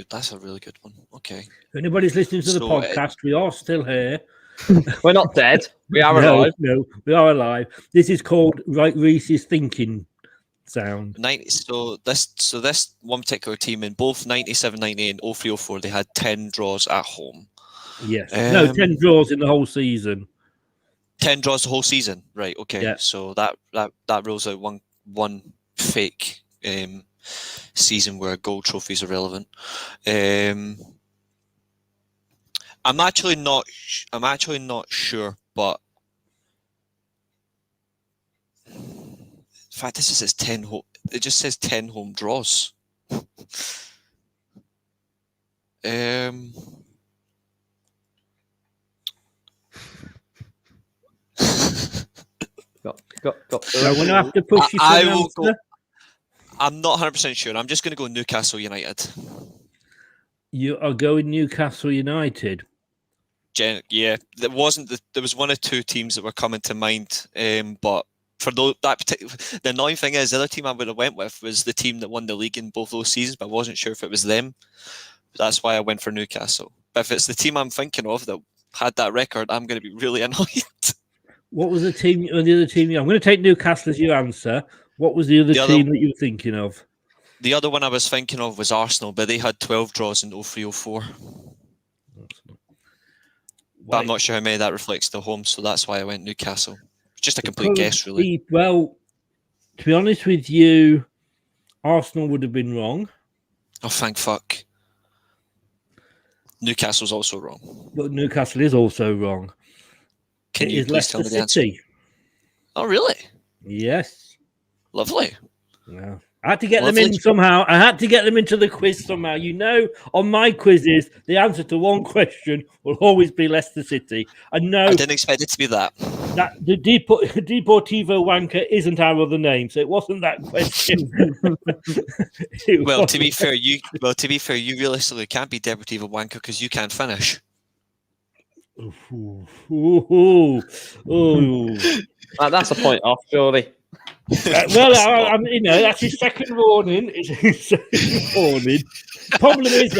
That's a really good one. Okay. If anybody's listening to the podcast, we are still here. We're not dead. We are alive. No, we are alive. This is called Reece's thinking sound. So this one particular team in both 97, 98 and 03, 04, they had 10 draws at home. Yes. 10 draws in the whole season. 10 draws the whole season. Right, okay. Yeah. So that rules out one fake season where gold trophies are relevant. I'm actually not sure, but in fact, this says 10 home. It just says 10 home draws. Go. I'm going to have to push you for an answer. I'm not 100% sure. I'm just going to go Newcastle United. You are going Newcastle United. Yeah, there was one or two teams that were coming to mind, but for that particular, the annoying thing is the other team I would have went with was the team that won the league in both those seasons, but I wasn't sure if it was them. That's why I went for Newcastle. But if it's the team I'm thinking of that had that record, I'm going to be really annoyed. What was the team? The other team? I'm going to take Newcastle as your answer. What was the other team that you were thinking of? The other one I was thinking of was Arsenal, but they had 12 draws in 03-04. But I'm not sure how many that reflects the home, so that's why I went Newcastle. Just a complete guess, really. Well, to be honest with you, Arsenal would have been wrong. Oh, thank fuck. Newcastle's also wrong. But Newcastle is also wrong. Can you please tell me the answer? Oh, really? Yes. Lovely. Yeah. I had to get them in somehow. I had to get them into the quiz somehow. You know, on my quizzes, the answer to one question will always be Leicester City. I know. I didn't expect it to be that. That the Deportivo Wanker isn't our other name, so it wasn't that question. To be fair, you realistically can't be Deportivo Wanker because you can't finish. That's a point off, surely. That's his second warning. It's his second warning. Problem is,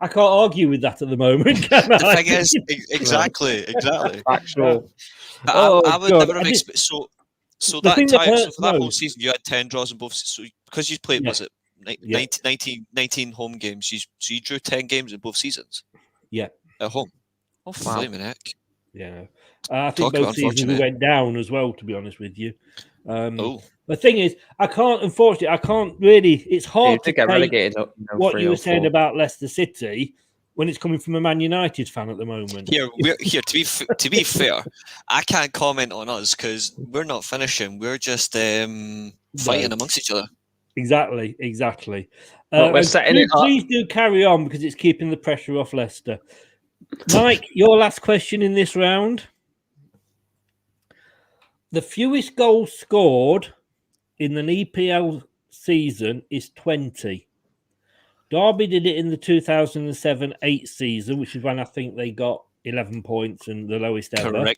I can't argue with that at the moment, can I? The thing is, exactly. Actual. I would never have expected. So that for that whole season, you had 10 draws in both. So because you played, was it 19 home games? So you drew 10 games in both seasons. Yeah, at home. Oh, flaming heck! Yeah, I think both seasons we went down as well. To be honest with you, the thing is, I can't really. It's hard to get relegated. What you were saying about Leicester City when it's coming from a Man United fan at the moment. Here. To be fair, I can't comment on us because we're not finishing. We're just fighting amongst each other. Exactly. We're setting it up. Please do carry on because it's keeping the pressure off Leicester. Mike, your last question in this round. The fewest goals scored in an EPL season is 20. Derby did it in the 2007-8 season, which is when I think they got 11 points and the lowest ever.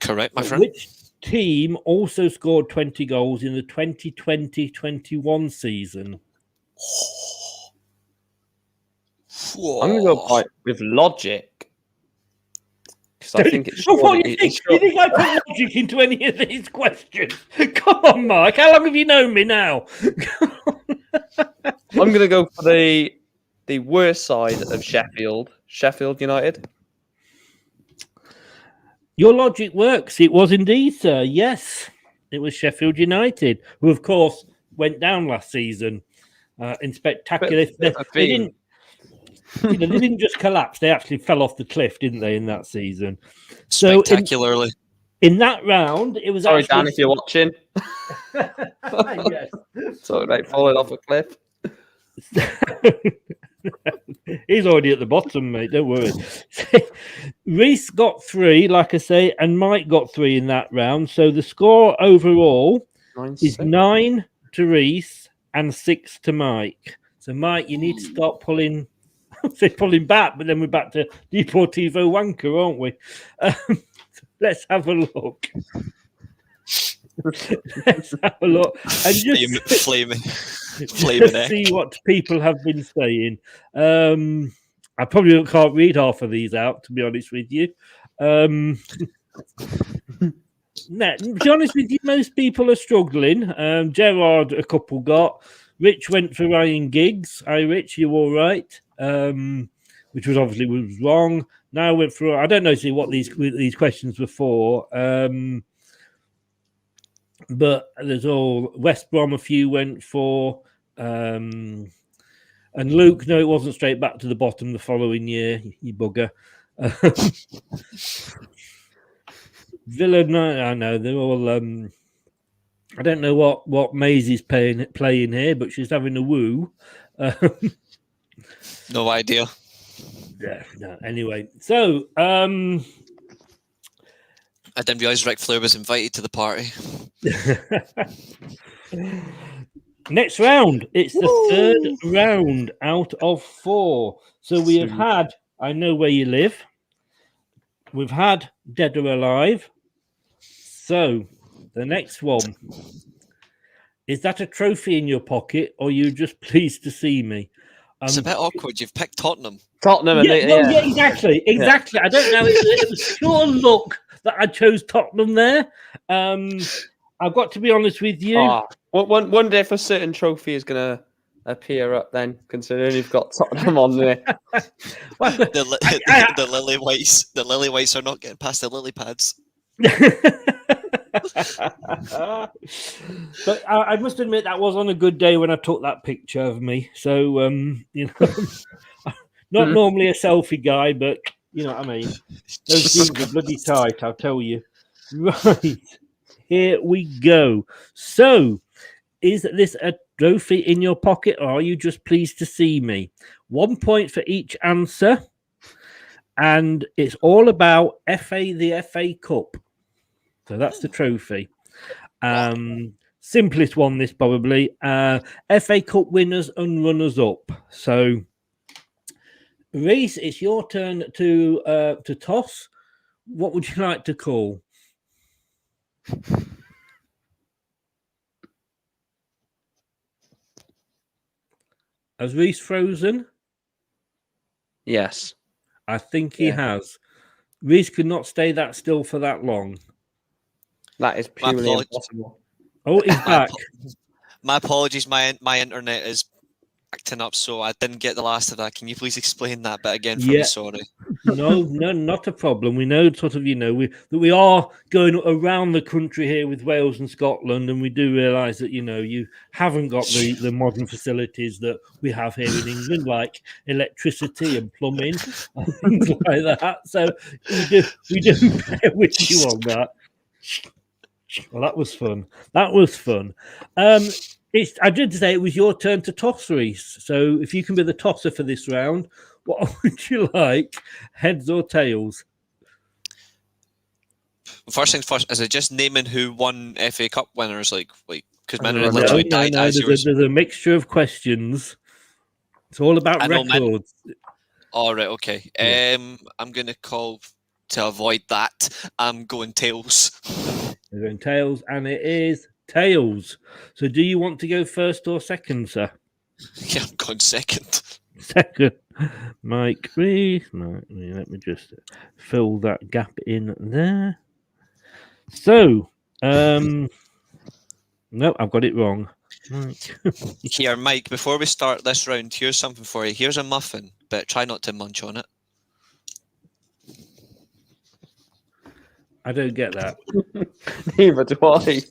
Correct, my friend. Which team also scored 20 goals in the 2020-21 season? I'm going to go with logic. Because I think it's... You think I put logic into any of these questions? Come on, Mike. How long have you known me now? I'm going to go for the worst side of Sheffield United. Your logic works. It was indeed, sir. Yes, it was Sheffield United, who, of course, went down last season in spectacular... They didn't just collapse. They actually fell off the cliff, didn't they, in that season? Spectacularly. In that round, it was... Sorry, Dan, if you're watching. Yes. Sorry, mate, falling off a cliff. He's already at the bottom, mate. Don't worry. Reece got 3, like I say, and Mike got 3 in that round. So the score overall is 9 to Reece and 6 to Mike. So, Mike, you need to start pulling... Say pulling back, but then we're back to Deportivo Wanker, aren't we? Let's have a look. Let's have a look. And just flaming see what people have been saying. I probably can't read half of these out, to be honest with you. To be honest with you, most people are struggling. Gerard, a couple got. Rich went for Ryan Giggs. Hi, Rich, you all right? Which was obviously wrong. Now I went through. I don't know what these questions were for. But there's all West Brom. A few went for, and Luke. No, it wasn't straight back to the bottom the following year. You bugger. Villa. No, I know they're all. I don't know what Maisie's playing here, but she's having a woo. No idea. Yeah, no. Anyway, so I didn't realise Ric Flair was invited to the party. Next round, it's the third round out of 4. So we have had I Know Where You Live. We've had Dead or Alive. So the next one, is that a trophy in your pocket, or are you just pleased to see me? It's a bit awkward. You've picked Tottenham. Exactly. Yeah. I don't know. It was pure luck that I chose Tottenham there. I've got to be honest with you. One day if a certain trophy is going to appear up then, considering you've got Tottenham on there. The lily whites are not getting past the lily pads. But I must admit that was on a good day when I took that picture of me. So not normally a selfie guy, but you know what I mean. Those jeans are bloody tight, I'll tell you. Right, here we go. So, is this a trophy in your pocket, or are you just pleased to see me? 1 point for each answer, and it's all about the FA Cup. So that's the trophy. Simplest one, this probably. FA Cup winners and runners up. So, Reece, it's your turn to toss. What would you like to call? Has Reece frozen? Yes. I think he has. Reece could not stay that still for that long. That is purely impossible. Oh, he's back. My apologies. My internet is acting up, so I didn't get the last of that. Can you please explain that bit again for me? Sorry. No, not a problem. We know sort of, that we are going around the country here with Wales and Scotland, and we do realise that, you haven't got the modern facilities that we have here in England, like electricity and plumbing and things like that. So we do bear with you on that. Well, that was fun. I did say it was your turn to toss, Reece. So if you can be the tosser for this round, what would you like, heads or tails? First things first, is it just naming who won FA Cup winners? Like because my No, literally died as yours. There's a mixture of questions. It's all about records. All right, okay. Yeah. I'm going to call to avoid that. I'm going tails. You're going tails, and it is tails. So do you want to go first or second, sir? Yeah, I'm going second. Second. Mike Reece. Let me just fill that gap in there. So, no, I've got it wrong. Here, Mike, before we start this round, here's something for you. Here's a muffin, but try not to munch on it. I don't get that. Neither do I.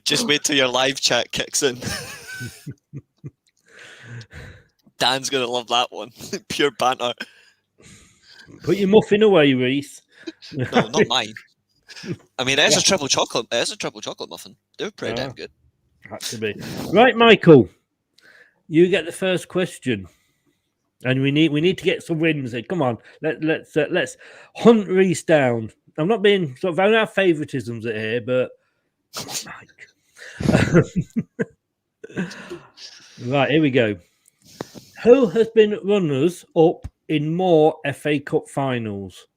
Just wait till your live chat kicks in. Dan's going to love that one. Pure banter. Put your muffin away, Reece. No, not mine. I mean, there's a triple chocolate. There's a triple chocolate muffin. They're pretty damn good. Had to be. Right, Michael. You get the first question. And we need to get some wins. Come on, let's hunt Reece down. I'm not being I don't have favouritisms at here, but come on, Mike. Right, here we go. Who has been runners up in more FA Cup finals?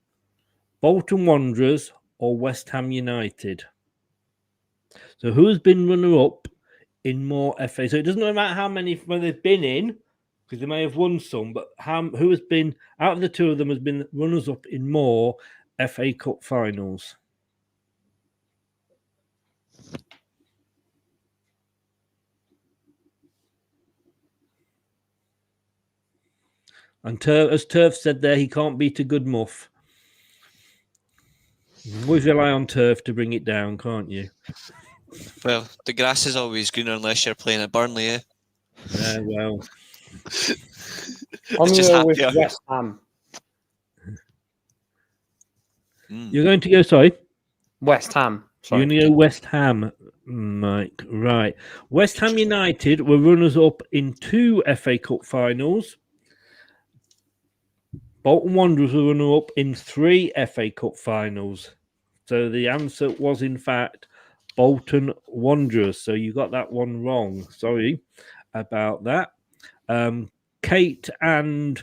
Bolton Wanderers or West Ham United? So who has been runner up in more FA? So it doesn't matter how many they've been in, because they may have won some, but who has been, out of the two of them, has been runners-up in more FA Cup finals? And as Turf said there, he can't beat a good muff. You always rely on Turf to bring it down, can't you? Well, the grass is always greener unless you're playing at Burnley, eh? Yeah, well... I'm here with West Ham. You're going to go, sorry? West Ham. Sorry. You're going to go West Ham, Mike. Right. West Ham United were runners-up in 2 FA Cup finals. Bolton Wanderers were runner-up in 3 FA Cup finals. So the answer was, in fact, Bolton Wanderers. So you got that one wrong. Sorry about that. Kate and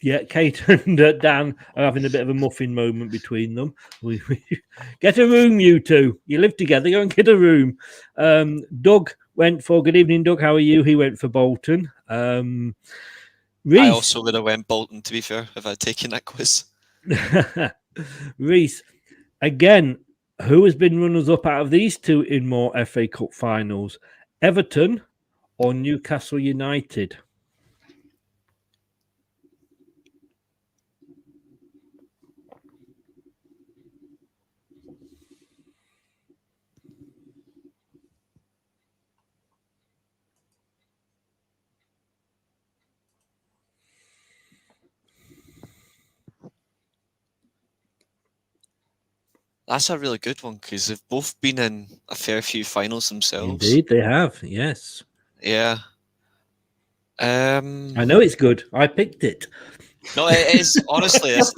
Dan are having a bit of a muffin moment between them. Get a room, you two. You live together. Go and get a room. Doug went for, good evening, Doug. How are you? He went for Bolton. Reece, I also would have went Bolton, to be fair, if I'd taken that quiz. Reece, again, who has been runners-up out of these two in more FA Cup finals? Everton or Newcastle United? That's a really good one because they've both been in a fair few finals themselves. Indeed, they have. Yes. Yeah. I know it's good. I picked it. No, it is. Honestly, it's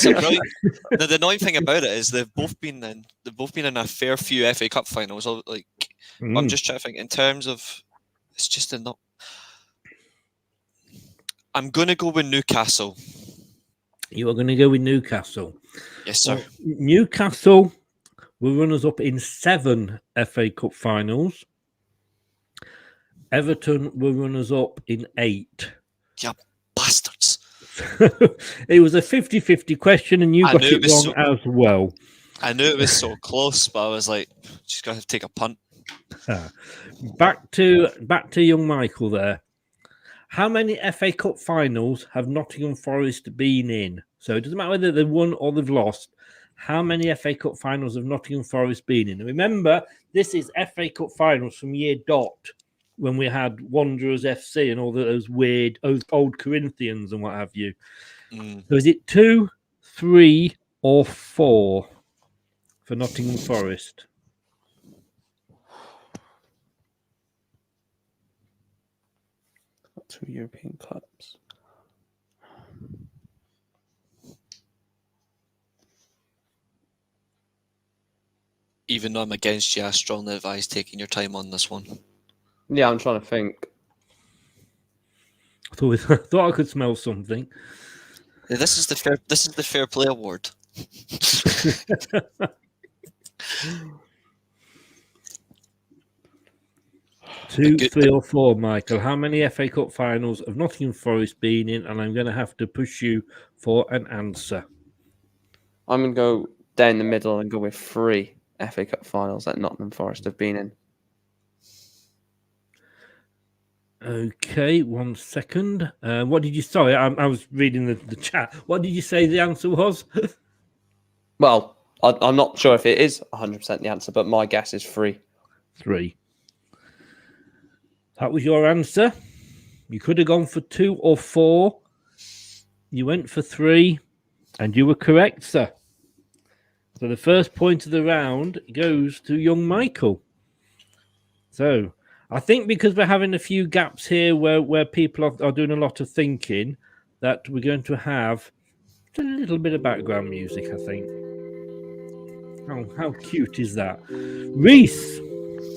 a brilliant. The annoying thing about it is they've both been in a fair few FA Cup finals. I'm just trying to think in terms of. It's just a not. I'm going to go with Newcastle. You are going to go with Newcastle. Yes, sir. Newcastle were runners-up in 7 FA Cup finals. Everton were runners-up in 8. Yeah, bastards. It was a 50-50 question, and you got it wrong as well. I knew it was so close, but I was like, just got to take a punt. Back to young Michael there. How many FA Cup finals have Nottingham Forest been in? So it doesn't matter whether they've won or they've lost. How many FA Cup finals have Nottingham Forest been in? And remember, this is FA Cup finals from year dot, when we had Wanderers FC and all those weird old Corinthians and what have you. So is it 2, 3, or 4 for Nottingham Forest? 2 European Cups. Even though I'm against you, I strongly advise taking your time on this one. Yeah, I'm trying to think. I thought I could smell something. This is the fair play award. 2, 3, or 4, Michael. How many FA Cup finals have Nottingham Forest been in? And I'm going to have to push you for an answer. I'm going to go down the middle and go with 3 FA Cup finals that Nottingham Forest have been in. Okay, 1 second. What did you... Sorry, I was reading the chat. What did you say the answer was? Well, I'm not sure if it is 100% the answer, but my guess is 3. 3. That was your answer. You could have gone for 2 or 4. You went for 3, and you were correct, sir. So the first point of the round goes to young Michael. So I think because we're having a few gaps here where people are doing a lot of thinking, that we're going to have a little bit of background music, I think. How cute is that? Reece,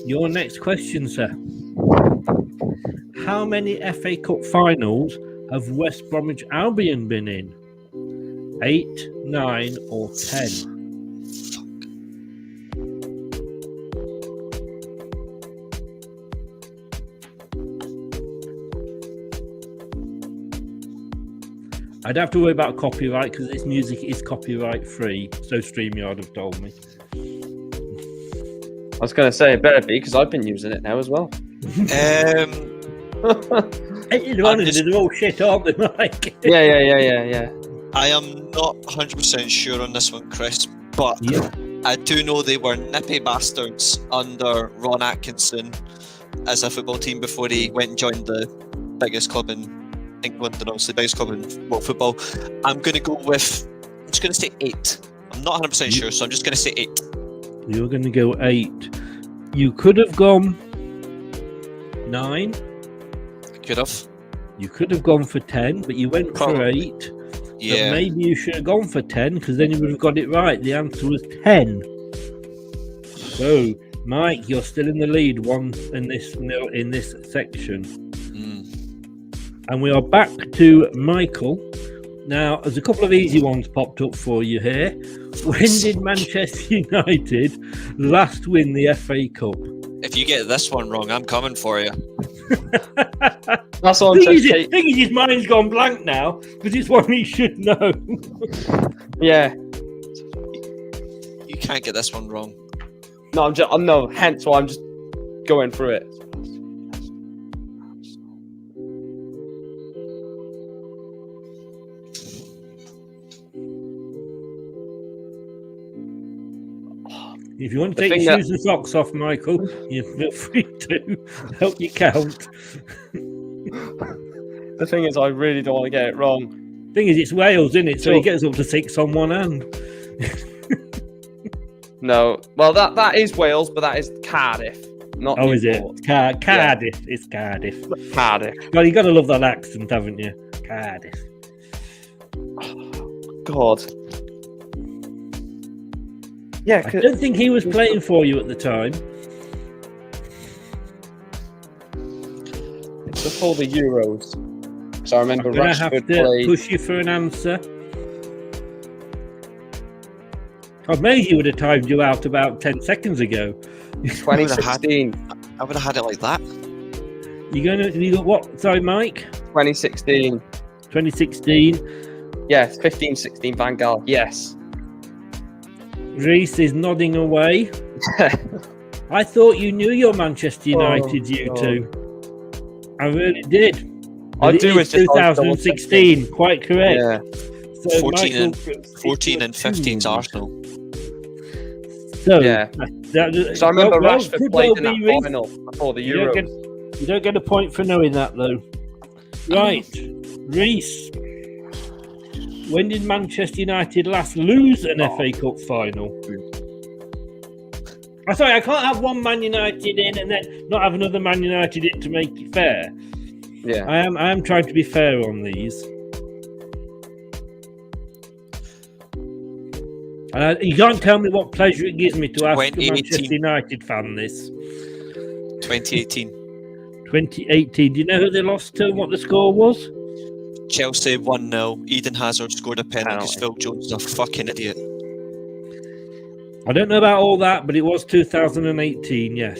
your next question, sir. How many FA Cup finals have West Bromwich Albion been in? 8, 9, or 10? I'd have to worry about copyright because this music is copyright free. So StreamYard have told me. I was going to say it better be because I've been using it now as well. They're all shit, aren't they, Mike? Yeah. I am not 100% sure on this one, Chris, but I do know they were nippy bastards under Ron Atkinson as a football team before he went and joined the biggest club in England and obviously the biggest club in world football. I'm just going to say 8. I'm not 100% sure, so I'm just going to say 8. You're going to go 8. You could have gone 9. Could have. You could have gone for 10, but you went for 8. Yeah. So maybe you should have gone for 10 because then you would have got it right. The answer was 10. So, Mike, you're still in the lead one in this section. And we are back to Michael. Now, there's a couple of easy ones popped up for you here. When did Manchester United last win the FA Cup? If you get this one wrong, I'm coming for you. That's all I'm saying. Thing is, his mind's gone blank now because it's one he should know. Yeah. You can't get this one wrong. No, hence why I'm just going through it. If you want to take your shoes and socks off, Michael, you feel free to help you count. The thing is, I really don't want to get it wrong. Thing is, it's Wales, isn't it? So he gets up to 6 on one hand. No, well, that is Wales, but that is Cardiff. Not Newport. Is it? Cardiff. Yeah. It's Cardiff. Cardiff. Well, you got to love that accent, haven't you? Cardiff. God. Yeah, I don't think he was playing for you at the time. It's before the Euros. So I remember I'm going to have to push you for an answer. God, maybe he would have timed you out about 10 seconds ago. 2016. I would have had it like that. You got what? Sorry, Mike. 2016. 2016. Yes, 15-16 Vanguard. Yes. Reece is nodding away. I thought you knew your Manchester United, two. I really did. I But do. It's 2016. Quite correct. Yeah. So 14 and 15's Arsenal. So, yeah. So I remember Rashford played in that Reece. final before the Euros. You don't get a point for knowing that, though. Right. Reece. When did Manchester United last lose an FA Cup final? I'm sorry, I can't have one Man United in and then not have another Man United in to make it fair. Yeah. I am trying to be fair on these. You can't tell me what pleasure it gives me to ask a Manchester United fan this. 2018. 2018. Do you know who they lost to and what the score was? Chelsea 1-0. Eden Hazard scored a penalty because Phil Jones is a fucking idiot. I don't know about all that, but it was 2018, yes.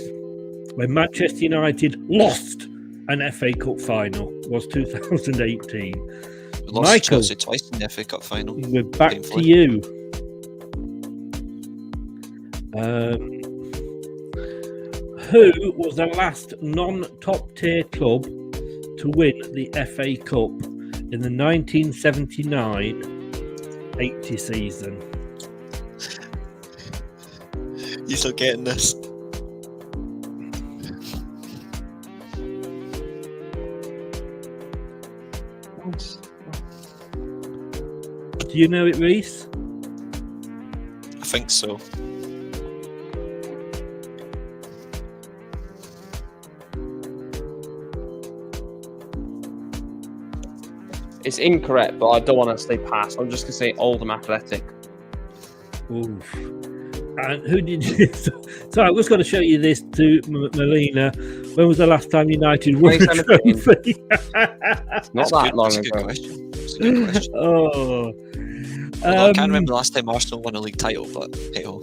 When Manchester United lost an FA Cup final. Was 2018. We lost Michael, Chelsea twice in the FA Cup final. We're back to you. Who was the last non-top tier club to win the FA Cup in the 1979-80 season? You're still getting this. Do you know it, Reece? I think so. It's incorrect, but I don't want to say pass. I'm just going to say Oldham Athletic. Oof. And who did you... So I was going to show you this to Melina. When was the last time United won a trophy? Not that long ago. ago. Oh. I can't remember the last time Arsenal won a league title, but hey-ho.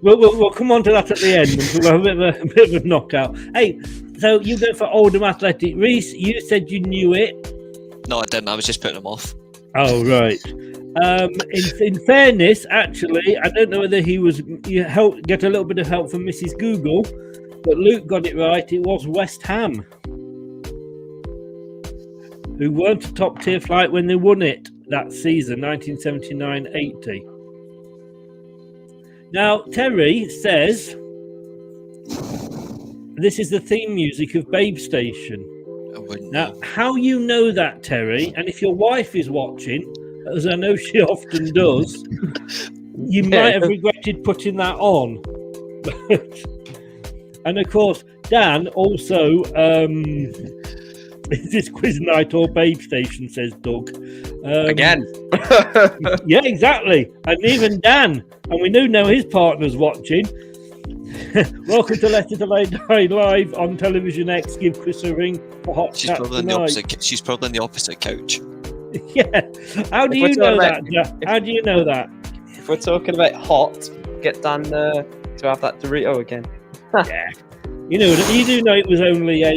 We'll come on to that at the end. We'll have a bit of a knockout. Hey, so you go for Oldham Athletic. Reece, you said you knew it. No, I didn't. I was just putting them off. Oh, right. In fairness, actually, I don't know whether you get a little bit of help from Mrs. Google, but Luke got it right. It was West Ham, who weren't a top tier flight when they won it that season, 1979-80. Now, Terry says this is the theme music of Babe Station. Now, how you know that, Terry, and if your wife is watching, as I know she often does, you might have regretted putting that on. And of course, Dan also, is this quiz night or Babe Station, says Doug. Again. Yeah, exactly. And even Dan, and we do know his partner's watching. Welcome to Leicester Till I Die live on Television X. Give Chris a ring for hot chat tonight. She's probably in the opposite couch. Yeah. How do you know that? How do you know that? If we're talking about hot, get Dan to have that Dorito again. Yeah. You know, you do know it was only a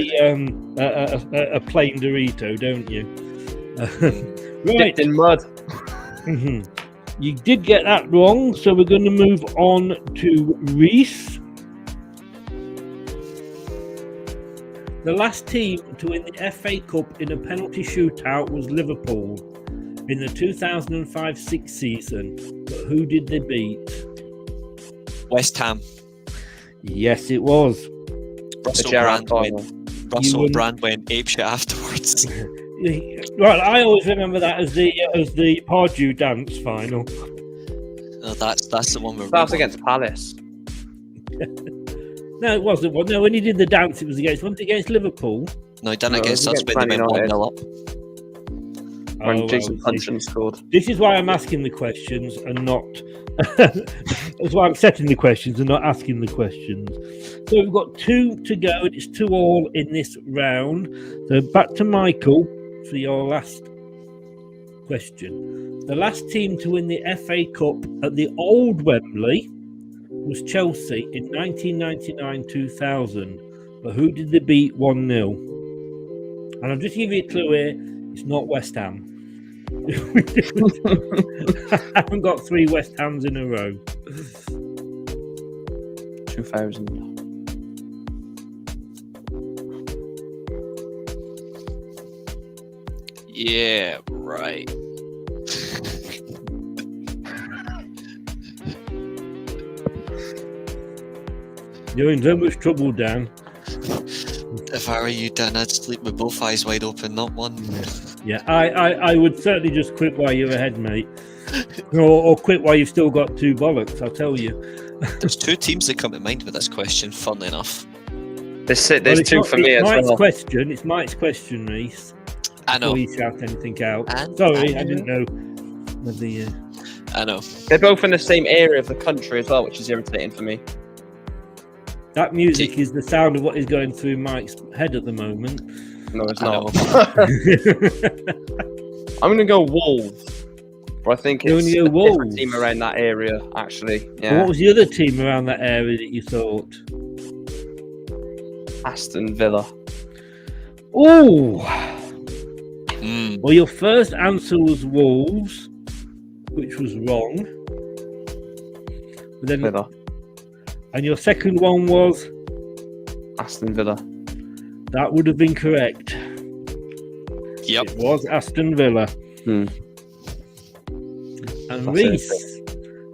plain Dorito, don't you? Right. Dipped in mud. You did get that wrong, so we're going to move on to Reece. The last team to win the FA Cup in a penalty shootout was Liverpool in the 2005-06 season. But who did they beat? West Ham. Yes, it was. Russell Brand went apeshit afterwards. Right, I always remember that as the Pardew dance final. No, that's the one we're. That was against Palace. No, it wasn't. Well, no, when he did the dance, it was against Liverpool. No, he done against us when they went 1-0 up. When Jason Puncheon scored. This is why I'm asking the questions and not. That's why I'm setting the questions and not asking the questions. So we've got 2 to go, and it's 2-2 in this round. So back to Michael for your last question. The last team to win the FA Cup at the old Wembley was Chelsea in 1999-2000. But who did they beat 1-0? And I'll just give you a clue here. It's not West Ham. I haven't got 3 West Hams in a row. 2000. Yeah, right. You're in so much trouble, Dan. If I were you, Dan, I'd sleep with both eyes wide open, not one. Yeah, I would certainly just quit while you're ahead, mate. Or quit while you've still got 2 bollocks, I'll tell you. There's 2 teams that come to mind with this question, funnily enough. There's 2 for me as well. It's Mike's question, Reece. I know. Before you shout anything out. I didn't know. I know. They're both in the same area of the country as well, which is irritating for me. That music is the sound of what is going through Mike's head at the moment. No, it's not. I'm going to go Wolves. But I think it's a different team around that area, actually. Yeah. What was the other team around that area that you thought? Aston Villa. Oh! Well, your first answer was Wolves, which was wrong. But then, Villa. And your second one was? Aston Villa. That would have been correct. Yep. It was Aston Villa. And Reece,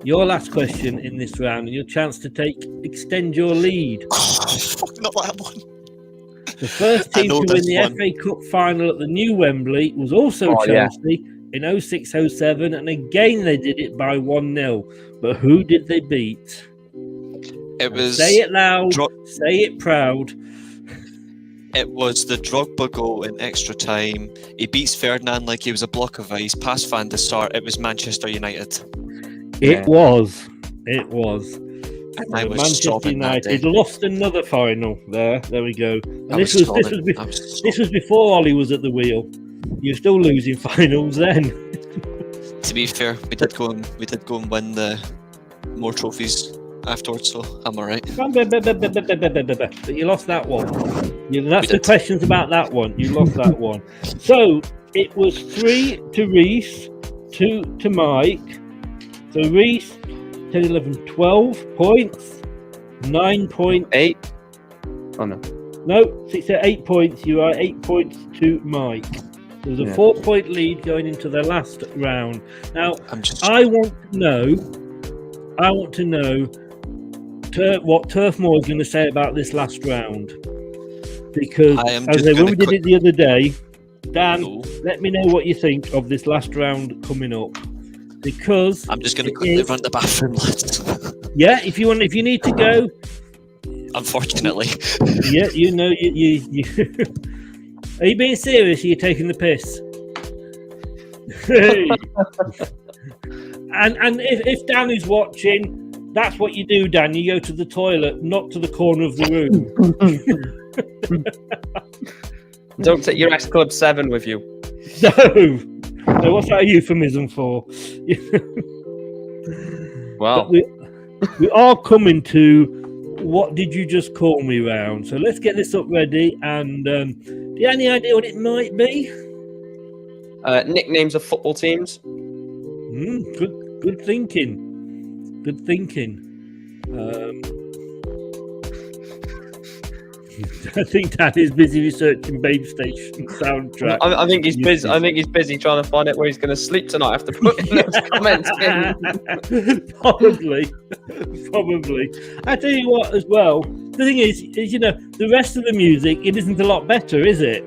your last question in this round, and your chance to extend your lead. Not that one. The first team to win the FA Cup final at the new Wembley was also Chelsea in 06-07, and again they did it by 1-0. But who did they beat? It was. Say it loud. Say it proud. It was the Drogba goal in extra time. He beats Ferdinand like he was a block of ice. Past Van der Sar. It was Manchester United. It was. And I was Manchester United lost another final. There we go. And this was before Ollie was at the wheel. You're still losing finals then. To be fair, we did go and win the more trophies afterwards, so I'm alright. But you lost that one. That's the questions about that one. You lost that one. So it was 3 to Reece, 2 to Mike. So Reece, 10, 11, 12 points. 9 points. 8. Oh no. No, 6 to 8 points. You are 8 points to Mike. There was a 4-point lead going into the last round. Now, I want to know what Turf Moor is going to say about this last round. Because when we did it the other day, Dan, let me know what you think of this last round coming up. Because I'm just going to quickly run the bathroom list. Yeah, if you need to go. Unfortunately. Yeah, you. Are you being serious? Or are you taking the piss? Hey. And if Dan is watching, that's what you do, Dan. You go to the toilet, not to the corner of the room. Don't take your S-Club 7 with you. No, what's that a euphemism for? Well, we are coming to what did you just call me round. So let's get this up ready. And do you have any idea what it might be? Nicknames of football teams. Good thinking. Good thinking. I think Dan is busy researching Babe Station soundtrack. I think he's busy. I think he's busy trying to find out where he's going to sleep tonight after putting those comments in. Probably. I tell you what, as well. The thing is, the rest of the music, it isn't a lot better, is it?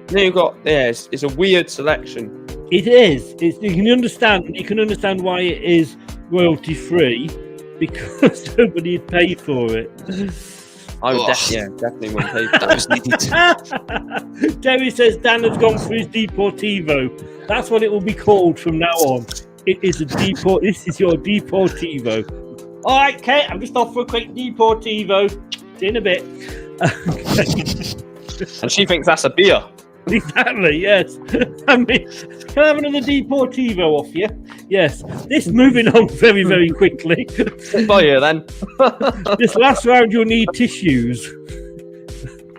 Then you've got it's a weird selection. It is. You can understand why it is royalty free because nobody had paid for it. I would definitely wouldn't pay for that. Was needed. Terry says Dan has gone for his Deportivo. That's what it will be called from now on. It is a Deport. This is your Deportivo. All right, Kate. I'm just off for a quick Deportivo. See you in a bit. And she thinks that's a beer. Exactly, yes. I mean, can I have another Deportivo off you? Yes. This moving on very, very quickly. By you then. This last round, you'll need tissues.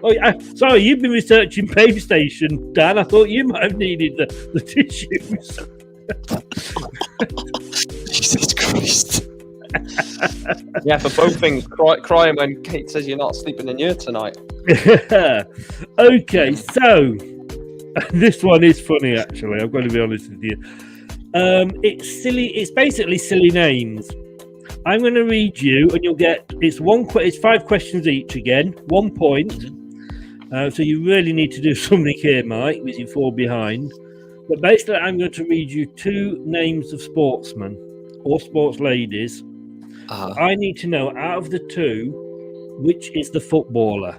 Oh, sorry, you've been researching Babe Station, Dan. I thought you might have needed the tissues. Jesus Christ. Yeah, for both things, crying when Kate says you're not sleeping in here tonight. Okay, so this one is funny, actually. I've got to be honest with you. It's silly. It's basically silly names. I'm going to read you, and you'll get it's 5 questions each again, 1 point. So you really need to do something here, Mike, because you fall behind. But basically, I'm going to read you 2 names of sportsmen or sports ladies. I need to know out of the 2 which is the footballer.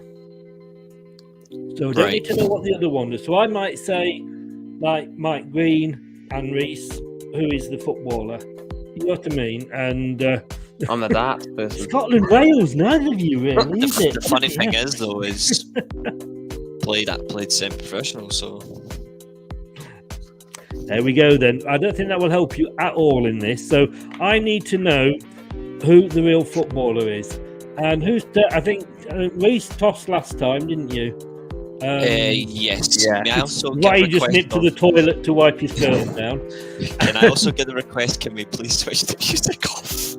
So I don't need to know what the other one is. So I might say, like Mike Green and Reece, who is the footballer. You know what I mean? And I'm the darts person. Scotland, Wales, neither of you really. The funny thing is, though, is played semi-professional, so. There we go then. I don't think that will help you at all in this. So I need to know who the real footballer is. And I think Reece tossed last time, didn't you? Yes. Yeah. I also why you just nipped to the toilet to wipe your sperm down. Can I also get the request, can we please switch the music off?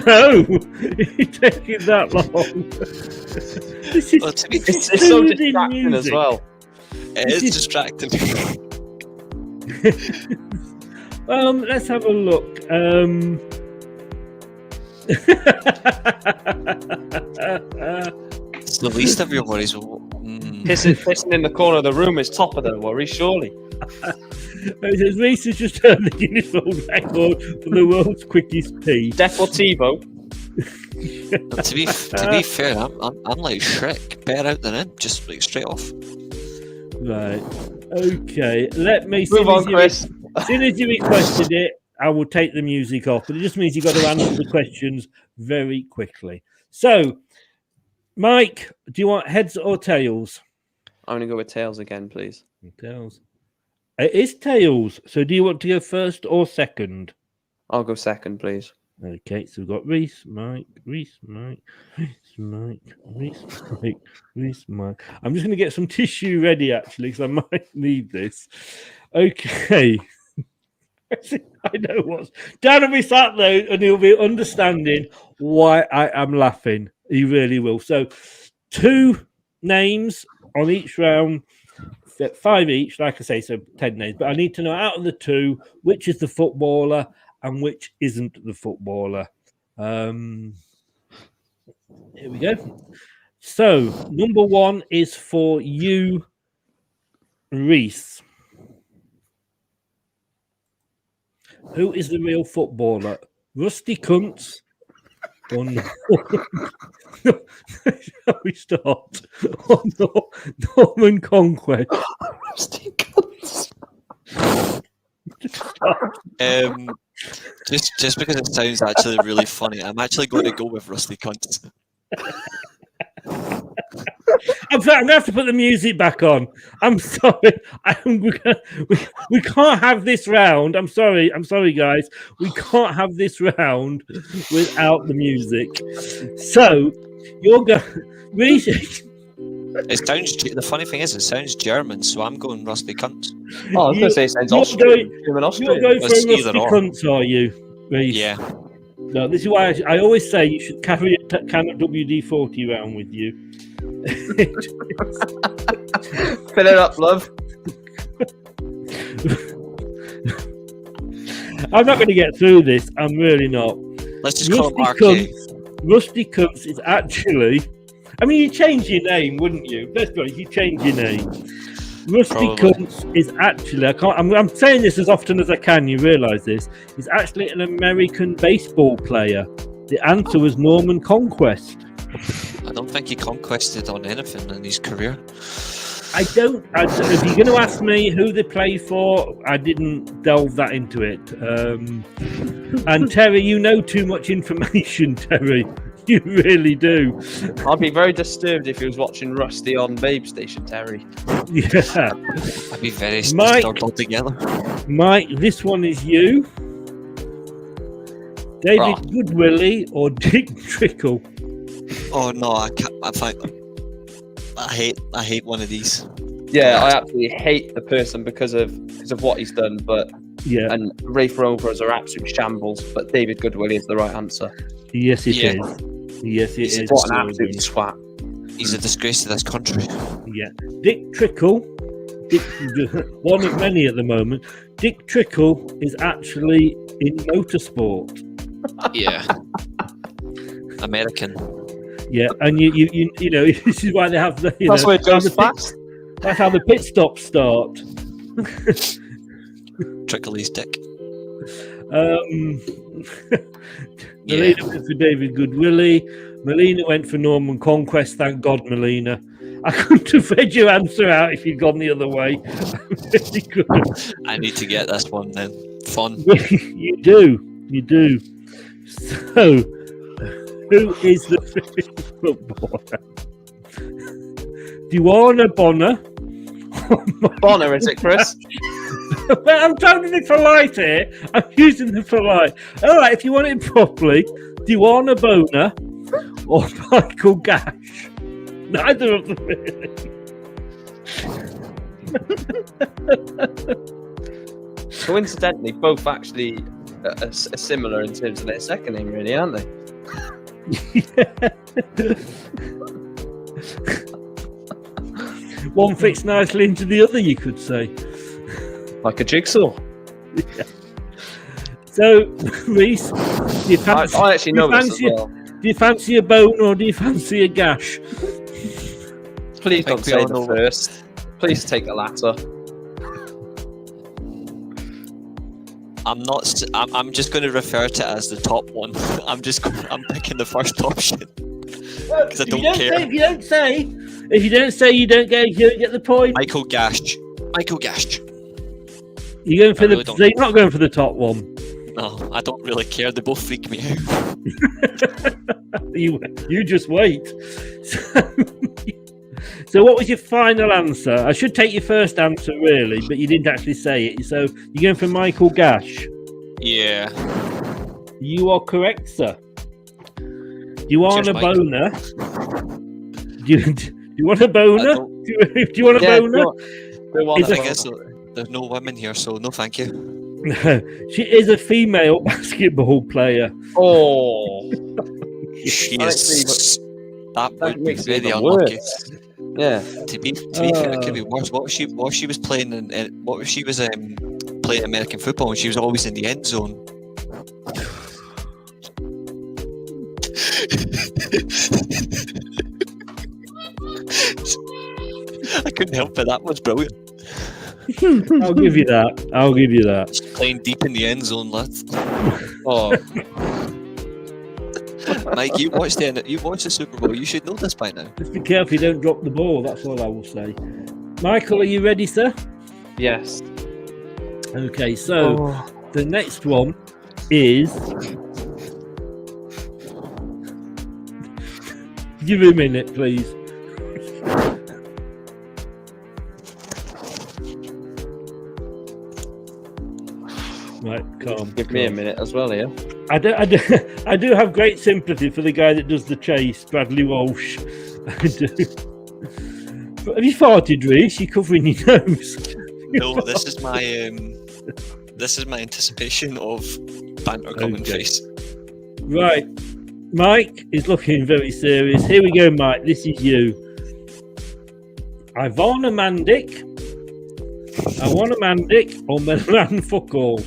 No, it's taking that long. This is it's so distracting music. As well. It is distracting. Let's have a look. It's the least of your worries. Pissing in the corner of the room is top of their worries, surely. Reece has just turned the Guinness World Record for the world's quickest pee. Deportivo. To be fair, I'm like Shrek, better out than in, just like straight off. Right. Okay. Let me move on, Chris. As soon as you requested it, I will take the music off. But it just means you've got to answer the questions very quickly. So, Mike, do you want heads or tails? I'm going to go with tails again, please. Tails. It is tails. So do you want to go first or second? I'll go second, please. Okay, so we've got Reece, Mike, Reece, Mike, Reece, Mike, Reece, Mike, Reece, Mike. I'm just going to get some tissue ready, actually, because I might need this. Okay. I know what's... Dan will be sat there and he'll be understanding why I am laughing. He really will. So 2 names on each round, 5 each, like I say, so 10 names. But I need to know out of the 2 which is the footballer and which isn't the footballer. Here we go. So number 1 is for you, Reece. Who is the real footballer? Rusty Kuntz or shall we start? Or Norman Conquest? Rusty Kuntz. Just because it sounds actually really funny, I'm actually going to go with Rusty Kuntz. I'm going to have to put the music back on. I'm sorry. We can't have this round. I'm sorry, guys. We can't have this round without the music. So, you're going... The funny thing is, it sounds German, so I'm going Rusty Kuntz. Oh, I was going to say it sounds Austrian. You're going for Rusty Kuntz, are you, Reece? Yeah. No, this is why I always say you should carry a can of WD-40 around with you. Fill it up, love. I'm not going to get through this. I'm really not. Let's just call him RK. Rusty Kuntz is actually... I mean, you change your name, wouldn't you? Let's be honest, you change your name. Rusty Kuntz is actually... I'm saying this as often as I can, you realise this. He's actually an American baseball player. The answer was Norman Conquest. I don't think he conquested on anything in his career. If you're going to ask me who they play for, I didn't delve that into it. And Terry, you know too much information, Terry. You really do. I'd be very disturbed if he was watching Rusty on Babe Station, Terry. Yeah. I'd be very disturbed altogether. Mike, this one is you. David Goodwillie or Dick Trickle? Oh no, I can't. I hate one of these. Yeah, I absolutely hate the person because of what he's done. But yeah, and Rafe Rovers are absolute shambles. But David Goodwill is the right answer. Yes, it is. Yes, it is. What an absolute swat. He's a disgrace to this country. Yeah, Dick Trickle, one of many at the moment. Dick Trickle is actually in motorsport. Yeah, American. Yeah, and you know this is why they have the. That's where it goes fast. That's how the pit stops start. Trickle his dick. Melina went for David Goodwillie. Melina went for Norman Conquest. Thank God, Melina. I couldn't have read your answer out if you'd gone the other way. Really couldn't. I need to get this one then. Fun. You do. So, who is the footballer? Duana Bonner. Bonner, is it, Chris? I'm trying to be polite here. I'm using the polite. All right, if you want it properly, Duana Bonner or Michael Gash. Neither of them really. Coincidentally, both actually are similar in terms of their second name, really, aren't they? One fits nicely into the other, you could say. Like a jigsaw. Yeah. So, Reece, do you fancy, I actually know this as well. Do you fancy a bone or do you fancy a gash? Please don't say the first. Please take the latter. I'm just going to refer to it as the top one. I'm picking the first option because I don't care. If you don't say, you don't get the point. Michael Gash. You're going for so you're not going for the top one. No, I don't really care. They both freak me out. You just wait. So what was your final answer? I should take your first answer, really, but you didn't actually say it. So you're going for Michael Gash? Yeah. You are correct, sir. Do you want a boner? Do you want a boner? Do you want a boner? There's no women here, so no thank you. She is a female basketball player. Oh. She is. That would be makes it very unlucky. Yeah. To be fair, it could be worse. What she was playing playing American football, and she was always in the end zone. I couldn't help it. That was brilliant. I'll give you that. She's playing deep in the end zone, lads. Oh. Mike, you watched the Super Bowl. You should know this by now. Just be careful you don't drop the ball. That's all I will say. Michael, are you ready, sir? Yes. Okay, so the next one is. Give me a minute, please. Right, calm. Give me a minute as well, yeah. I do have great sympathy for the guy that does the chase, Bradley Walsh. I do. But have you farted, Rhys? You're covering your nose. No, this is my anticipation of banter coming face. Right, Mike is looking very serious. Here we go, Mike. This is you. Ivana Mandic, or Milan fuck all.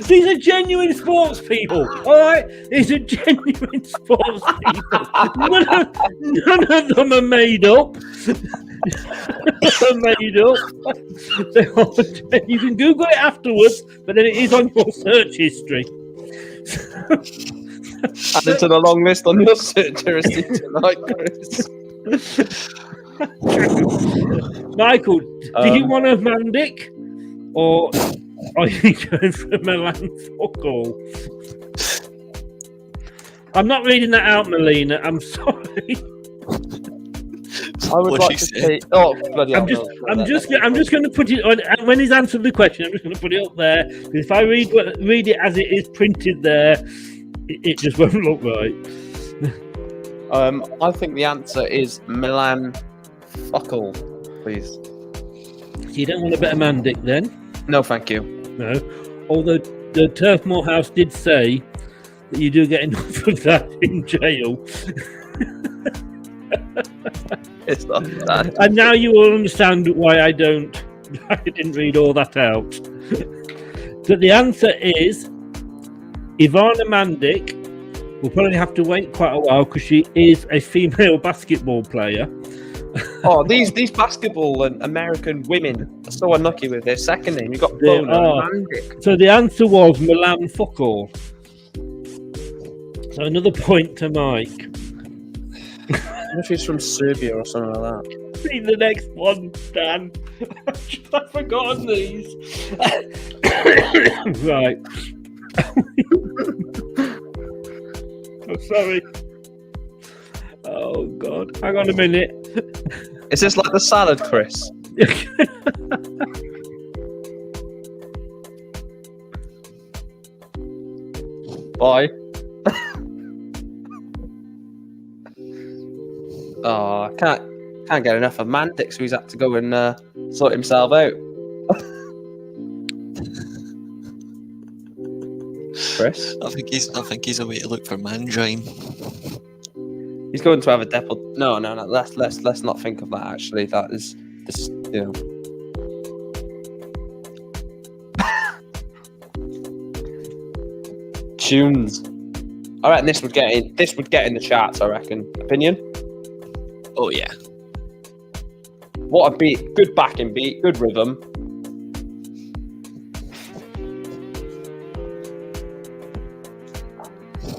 These are genuine sports people, all right? These are genuine sports people. None of them are made up. You can Google it afterwards, but then it is on your search history. Add it to the long list on your search history tonight, Chris. Michael, do you want a Mandic, or are you going for Milan fuck all? I'm not reading that out, Melina. I'm sorry. I would like to say. Oh, bloody hell, I'm just going to put it on. And when he's answered the question, I'm just going to put it up there. If I read it as it is printed there, it just won't look right. I think the answer is Milan. Fuck all, please. So you don't want a bit of Mandic then? No, thank you. No. Although the Turfmoor House did say that you do get enough of that in jail. It's not that. And now you will understand why I didn't read all that out. But the answer is Ivana Mandic. We'll probably have to wait quite a while because she is a female basketball player. Oh, these basketball and American women are so unlucky with their second name. You got Bona Mandic. So the answer was Milan Fuckall. So another point to Mike. If she's from Serbia or something like that. Read the next one, Dan. I've forgotten these. Right. I'm sorry. Oh, God. Hang on a minute. Is this like the salad, Chris? Bye. Oh, I can't get enough of Mandic, so he's had to go and sort himself out. Chris? I think he's away to look for Mandrain. He's going to have a depot. No. Let's not think of that. Actually, that is this. You know. Tunes. I reckon this would get in. This would get in the charts. I reckon. Opinion? Oh yeah. What a beat! Good backing beat. Good rhythm.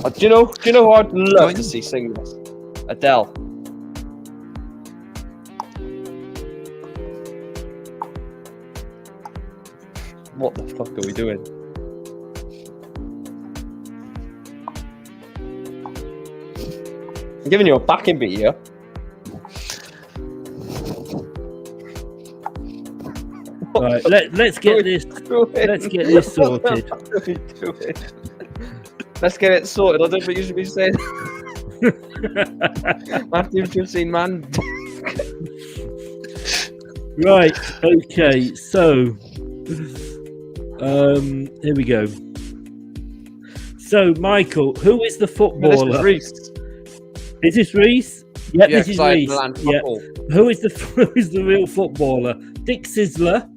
Do you know who I'd love to see sing this? Adele. What the fuck are we doing? I'm giving you a backing beat here. Right, let's get this sorted. Let's get it sorted. I don't think you should be saying. After you've just seen man. Right. Okay. So, here we go. So, Michael, who is the footballer? This is Reece. Is this Reece? Yep, Yeah, this is Reece. Yep. Who is the real footballer? Dick Sizzler.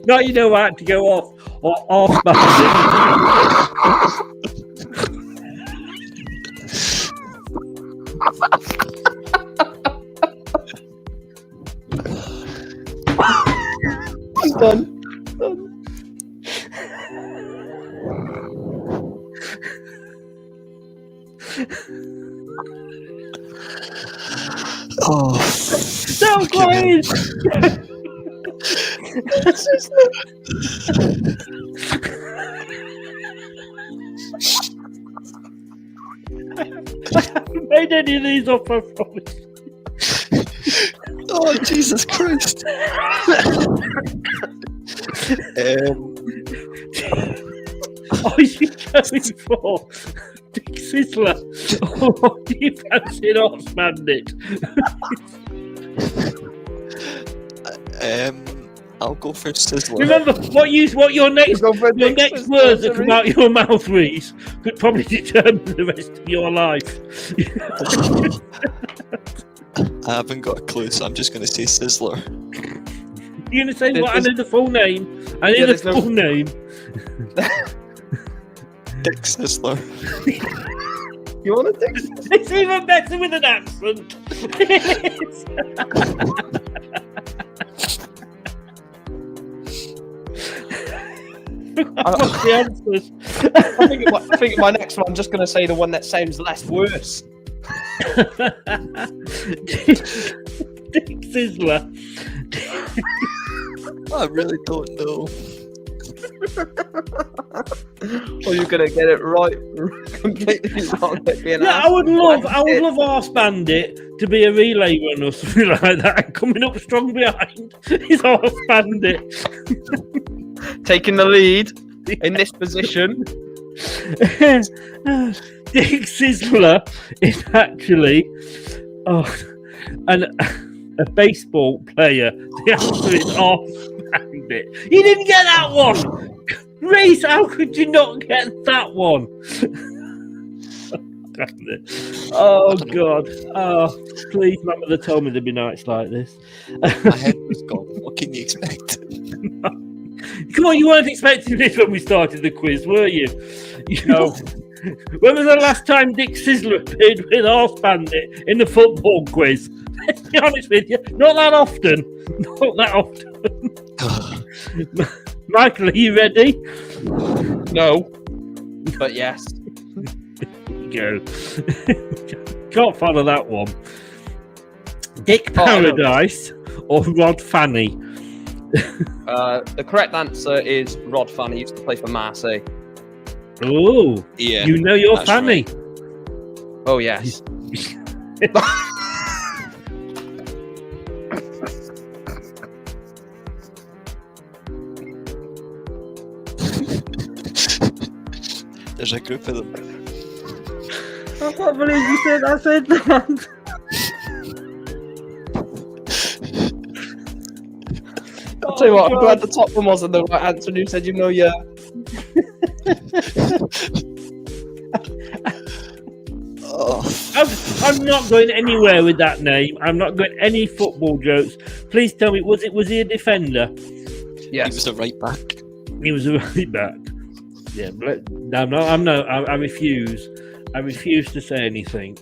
Now you know how to go off or off Mandic. I'm done. Oh, so great! I haven't made any of these up, I promise. Oh, Jesus Christ. Are you going for Dick Sizzler? Or do you fancy Off Mandic? I'll go for Sizzler. Remember, what your next words that come out your mouth, Rhys, could probably determine the rest of your life. I haven't got a clue, so I'm just going to say Sizzler. You're going to say what? I know the full name. I know the full name. Dick Sizzler. You want to take? It's even better with an accent. What's the answers? I think my next one, I'm just going to say the one that sounds less worse. Dick Sizzler. I really don't know. Or you're gonna get it right completely wrong. I would love Arse Bandit to be a relay runner or something like that, and coming up strong behind is Arse Bandit. Taking the lead in this position. Dick Sizzler is actually a baseball player. The answer is Arse Bandit. You didn't get that one! Reece, how could you not get that one? Oh, God. Oh, please, my mother told me there'd be nights like this. My head was gone. What can you expect? Come on, you weren't expecting this when we started the quiz, were you? No. When was the last time Dick Sizzler appeared with Arse Bandit in the football quiz? Let's be honest with you, not that often. Not that often. Michael, are you ready? No. But yes. Go. Can't follow that one. Dick Paradise or Rod Fanny? The correct answer is Rod Fanny. He used to play for Marseille. Oh, yeah. You know your Fanny. Right. Oh, yes. There's a group of them. I can't believe you said that. I'll tell you what, I'm glad the top one wasn't the right answer. You said, yeah. I'm not going anywhere with that name. I'm not going any football jokes. Please tell me, was he a defender? Yes. He was a right back. He was a right back. Yeah, but I refuse. I refuse to say anything.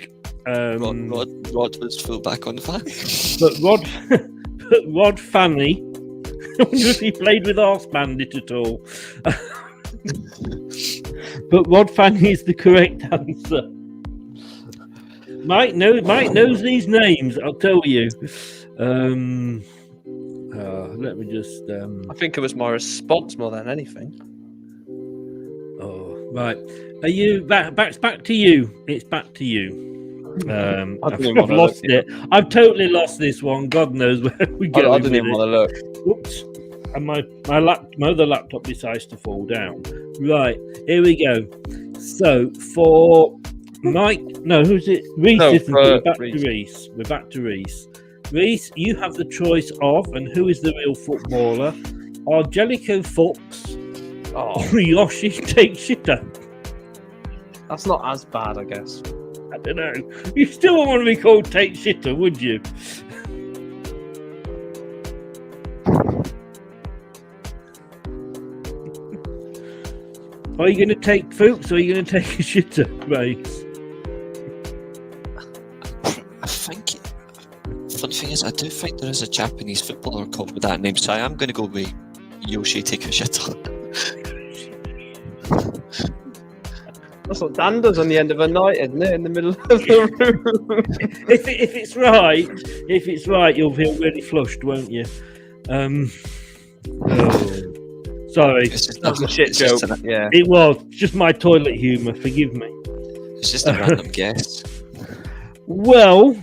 Rod was full back on the flank. But Rod Fanny. I wonder if he played with Arse Bandit at all. But Rod Fanny is the correct answer. Mike knows these names, I'll tell you. Let me just... I think it was my response more than anything. Oh, right. Are you... Back to you. It's back to you. I've lost it. I've totally lost this one. God knows where we go. I didn't even want to look. Whoops. And my other laptop decides to fall down. Right, here we go. So for Mike, no, who's it? Reece, isn't it? We're back to Reece. Reece, you have the choice of, and who is the real footballer? Are Jellicoe Fox or Yoshi Take Shitter? That's not as bad, I guess. I don't know. You still wouldn't want to be called Take Shitter, would you? Are you going to take Fuchs or are you going to take a shitter, Reece? I think... Funny thing is, I do think there is a Japanese footballer called with that name, so I am going to go with Yoshi Take a Shitter. That's what Dan does on the end of a night, isn't it? In the middle of the room. if it's right, you'll feel really flushed, won't you? Sorry. That was a shit joke. Yeah. It was just my toilet humour. Forgive me. It's just a random guess. Well,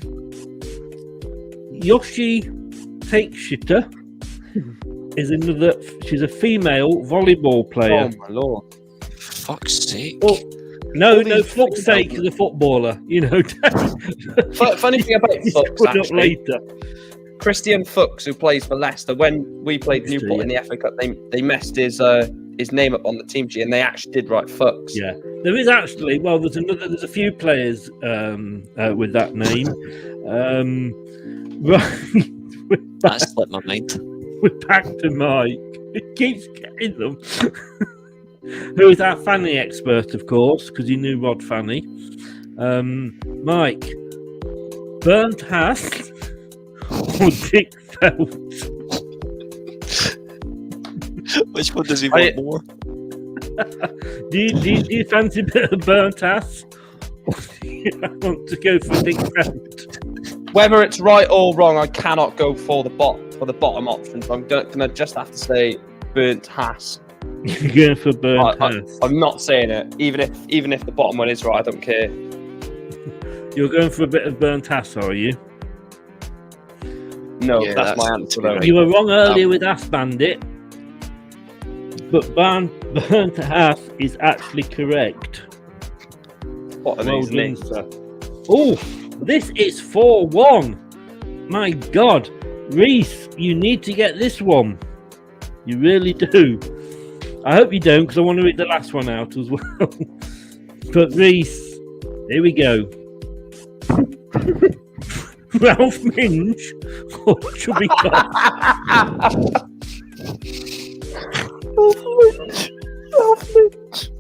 Yoshi Take Shitter is another. She's a female volleyball player. Oh my lord! Fuck's sake! Well, no, fuck's sake, is a footballer. You know. Funny thing about Fuchs, actually, later. Christian Fuchs, who plays for Leicester, when we played Newport in the FA Cup, they messed his name up on the team sheet, and they actually did write Fuchs. Yeah, there is actually. Well, there's a few players with that name. Right, that slipped my mind. We're back to Mike. It keeps getting them. Who is our Fanny expert, of course, because he knew Rod Fanny. Mike, Bernd Haas or Dick Felt? Which one does he want more? Do you fancy a bit of Bernd Haas? Or do you want to go for Dick Felt? Whether it's right or wrong, I cannot go for the bottom option. So I'm gonna just have to say Bernd Haas. You're going for burnt ass. I'm not saying it. Even if the bottom one is right, I don't care. You're going for a bit of burnt ass, are you? No, that's my answer though. You were wrong earlier with Ass Bandit, but burnt ass is actually correct. What an easy answer. Oh, this is 4-1. My God, Reece, you need to get this one. You really do. I hope you don't, because I want to read the last one out as well. But Reece, here we go. Ralph Minge or Chubby Cox? Ralph Minge.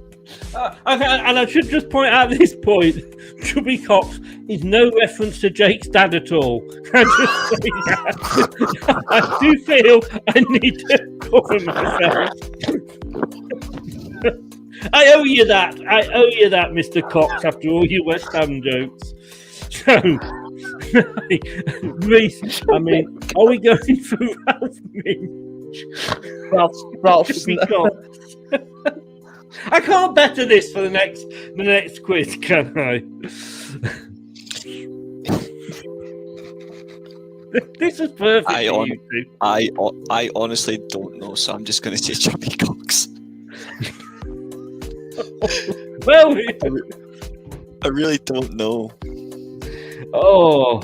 And I should just point out at this point, Chubby Cox is no reference to Jake's dad at all. I just say that. I do feel I need to cover myself. I owe you that. Mr. Cox, after all your West Ham jokes. So, Reece, I mean, are we going for Ralph Minge? Ralph Cox. I can't better this for the next quiz, can I? This is perfect. I honestly don't know, so I'm just going to say Chubby Cox. Well, I really don't know. Oh.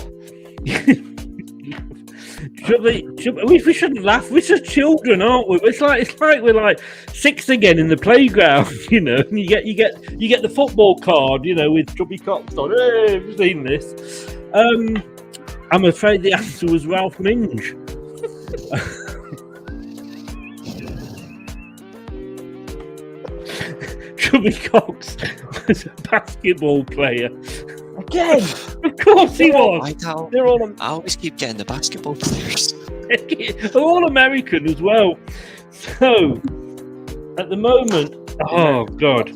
We shouldn't laugh. We're just children, aren't we? It's like we're like 6 again in the playground, you know. And you get the football card, you know, with Chubby Cox on. Hey, have you seen this? I'm afraid the answer was Ralph Minge. Chubby Cox was a basketball player. Again, of course he was. They're all. I always keep getting the basketball players. They're all American as well. So, at the moment, oh God.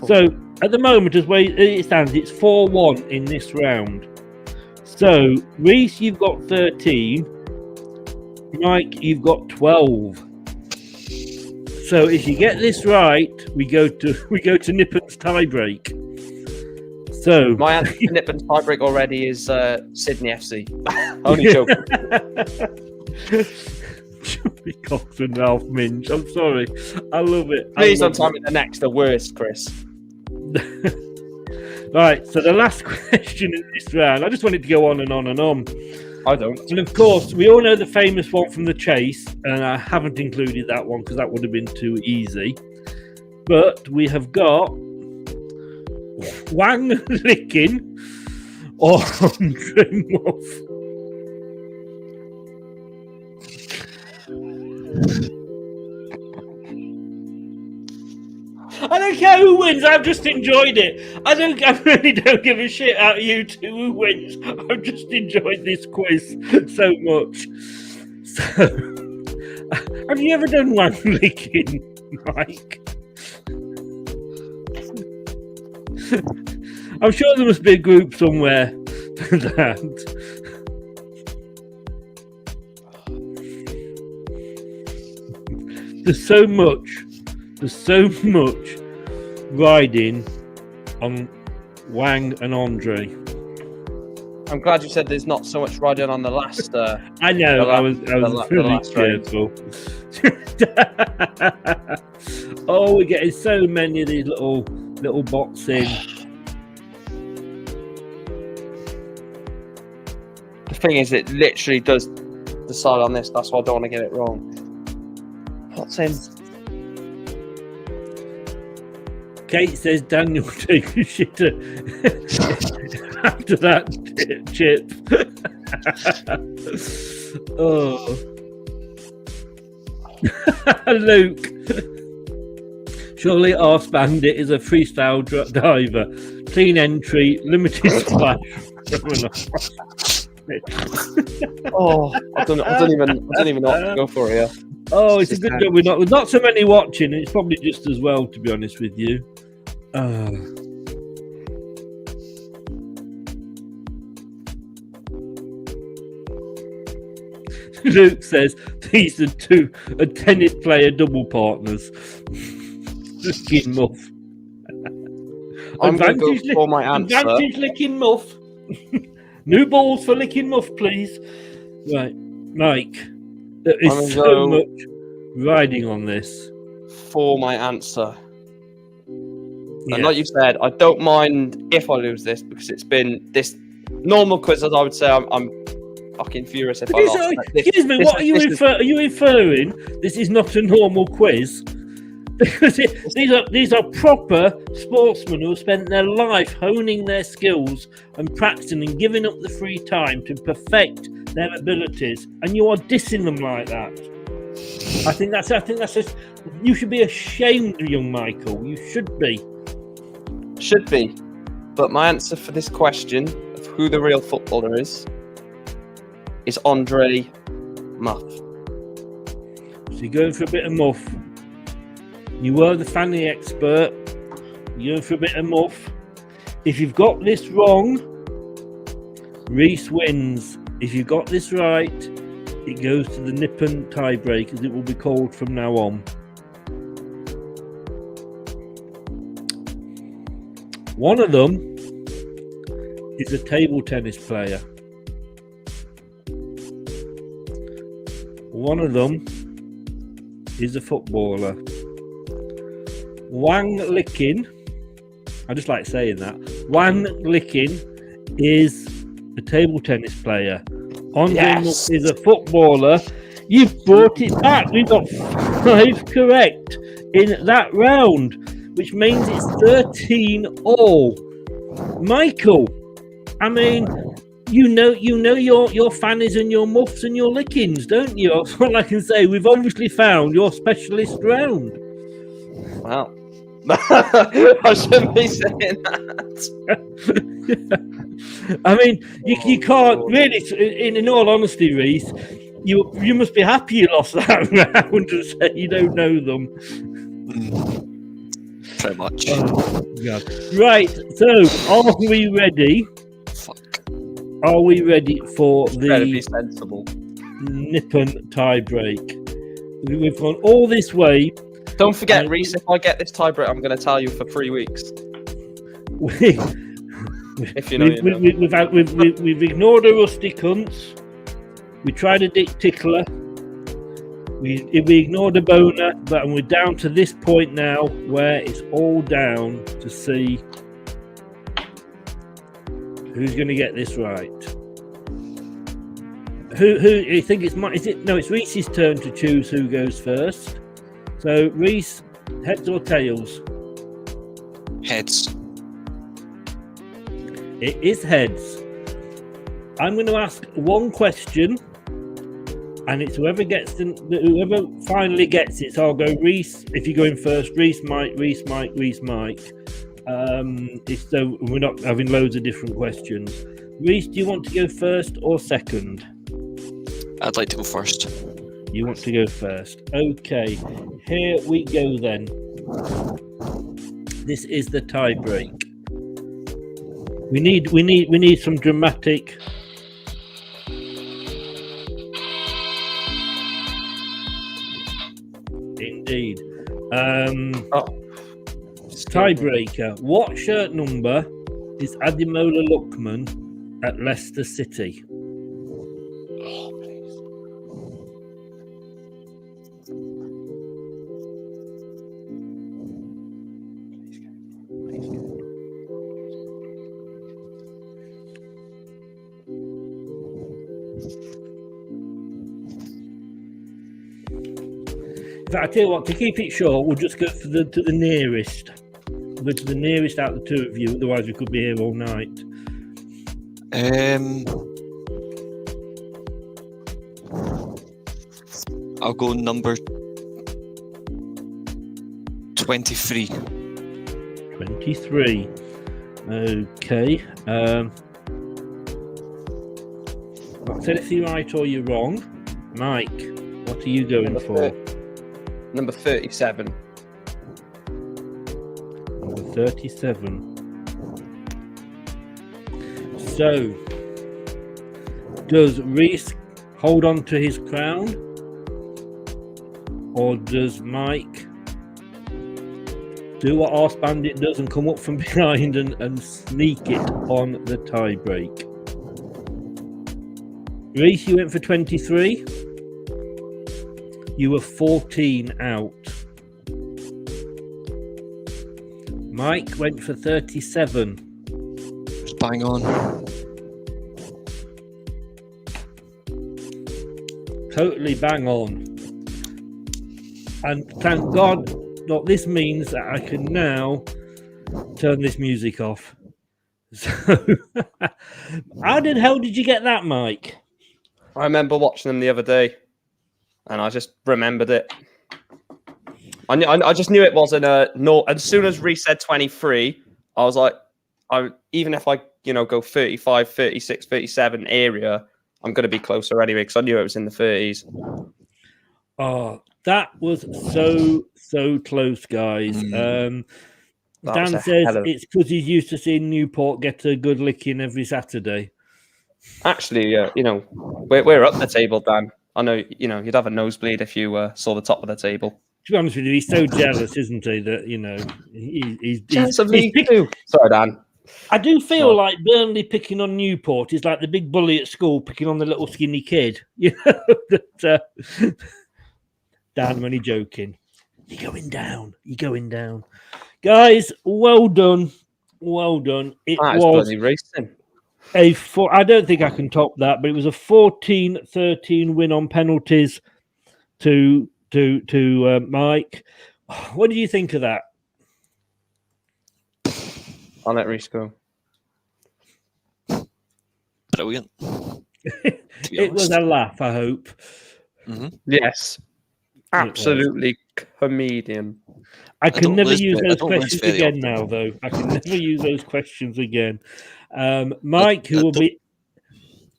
So, at the moment, as way it stands, it's 4-1 in this round. So, Reece, you've got 13. Mike, you've got 12. So, if you get this right, we go to Nippen's tiebreak. So my answer to Nippen's tiebreak already is Sydney FC. Only joking. Chubby Cox and Ralph Minge. I'm sorry. I love it. Please don't tell me the next, the worst, Chris. Right, so the last question in this round, I just wanted to go on and on and on. I don't. And of course, we all know the famous one from The Chase, and I haven't included that one because that would have been too easy. But we have got Wang Licking or Andre Muff. I don't care who wins. I've just enjoyed it. I really don't give a shit out you two who wins. I've just enjoyed this quiz so much. So, have you ever done Wang Licking, Mike? I'm sure there must be a group somewhere for that. There's so much riding on Wang and Andre. I'm glad you said there's not so much riding on the last. I know. I was really careful. Oh, we're getting so many of these little bots in. The thing is, it literally does decide on this. That's why I don't want to get it wrong. What's in? Kate says Daniel take a shit after that chip. Oh. Luke. Surely Arse Bandit is a freestyle diver. Clean entry, limited splash. Oh, I don't even know what to go for here. Oh, it's a good job with not so many watching. It's probably just as well, to be honest with you. Luke says these are two tennis player double partners. Licking Muff. I'm going to go for my answer. Advantage Licking Muff. New balls for Licking Muff, please. Right, Mike. There is so much riding on this. For my answer. Yeah. And like you said, I don't mind if I lose this because it's been this normal quizzes. I would say I'm fucking furious if I lost. Excuse me, what are you referring? Are you inferring this is not a normal quiz? Because these are proper sportsmen who have spent their life honing their skills and practicing and giving up the free time to perfect their abilities, and you are dissing them like that. I think that's just, you should be ashamed, young Michael. You should be. Should be. But my answer for this question of who the real footballer is Andre Muff. So you're going for a bit of Muff. You were the fanny expert. You're going for a bit of Muff. If you've got this wrong, Reece wins. If you got this right, it goes to the Nippon tiebreak, as it will be called from now on. One of them is a table tennis player. One of them is a footballer. Wang Licking, I just like saying that. Wang Licking is a table tennis player. Andre Muff is a footballer. You've brought it back. We've got 5 correct in that round, which means it's 13-all. Michael, I mean, you know your fannies and your muffs and your lickings, don't you? That's all I can say. We've obviously found your specialist round. Wow. I shouldn't be saying that. I mean, you can't really. In all honesty, Reece, you must be happy you lost that round and say you don't know them. Pretty much. God. Right. So, are we ready? Fuck. Are we ready for be sensible. Nippon tiebreak? We've gone all this way. Don't forget, Reece, if I get this tiebreak, I'm going to tell you for 3 weeks. If you know, we've ignored a rusty cunts. We tried a dick tickler. We ignored a boner, but we're down to this point now where it's all down to see who's going to get this right. Who you think it's it's Reece's turn to choose who goes first. So Reece, heads or tails? Heads. It is heads. I'm going to ask one question, and it's whoever finally gets it. So I'll go Reece. If you're going first, Reece, Mike, Reece, Mike, Reece, Mike. So we're not having loads of different questions. Reece, do you want to go first or second? I'd like to go first. You want to go first? Okay. Here we go then. This is the tie break. We need some dramatic. Indeed. Tiebreaker. What shirt number is Ademola Lookman at Leicester City? Oh, please. In fact, I tell you what, to keep it short, we'll just go to the nearest. We'll go to the nearest out of the two of you, otherwise we could be here all night. I'll go number 23. 23. Okay. I'll tell if you're right or you're wrong. Mike, what are you going for? Number 37. Number 37. So, does Reece hold on to his crown? Or does Mike do what Arse Bandit does and come up from behind and sneak it on the tie break? Reece, you went for 23. You were 14 out. Mike went for 37. Just bang on. Totally bang on. And thank God what this means that I can now turn this music off. So, how the hell did you get that, Mike? I remember watching them the other day, and I just remembered it. I just knew it wasn't a no. As soon as Reece said 23, I was like, even if I go 35, 36, 37 area, I'm going to be closer anyway because I knew it was in the 30s. Oh, that was so close, guys. Dan says it's because he's used to seeing Newport get a good licking every Saturday. Actually, we're up the table, Dan. I know, you'd have a nosebleed if you saw the top of the table. To be honest with you, he's so jealous, isn't he? That he's Sorry, Dan. I do feel like Burnley picking on Newport is like the big bully at school picking on the little skinny kid. Dan, when you're joking, you're going down. You're going down, guys. Well done, well done. It was bloody racing. I don't think I can top that, but it was a 14-13 win on penalties to Mike. What did you think of that? I'll let Reece go. Brilliant. It was a laugh, I hope. Mm-hmm. Yes. Absolutely comedian. I can never use those questions again now, though. I can never use those questions again. Mike, who will be...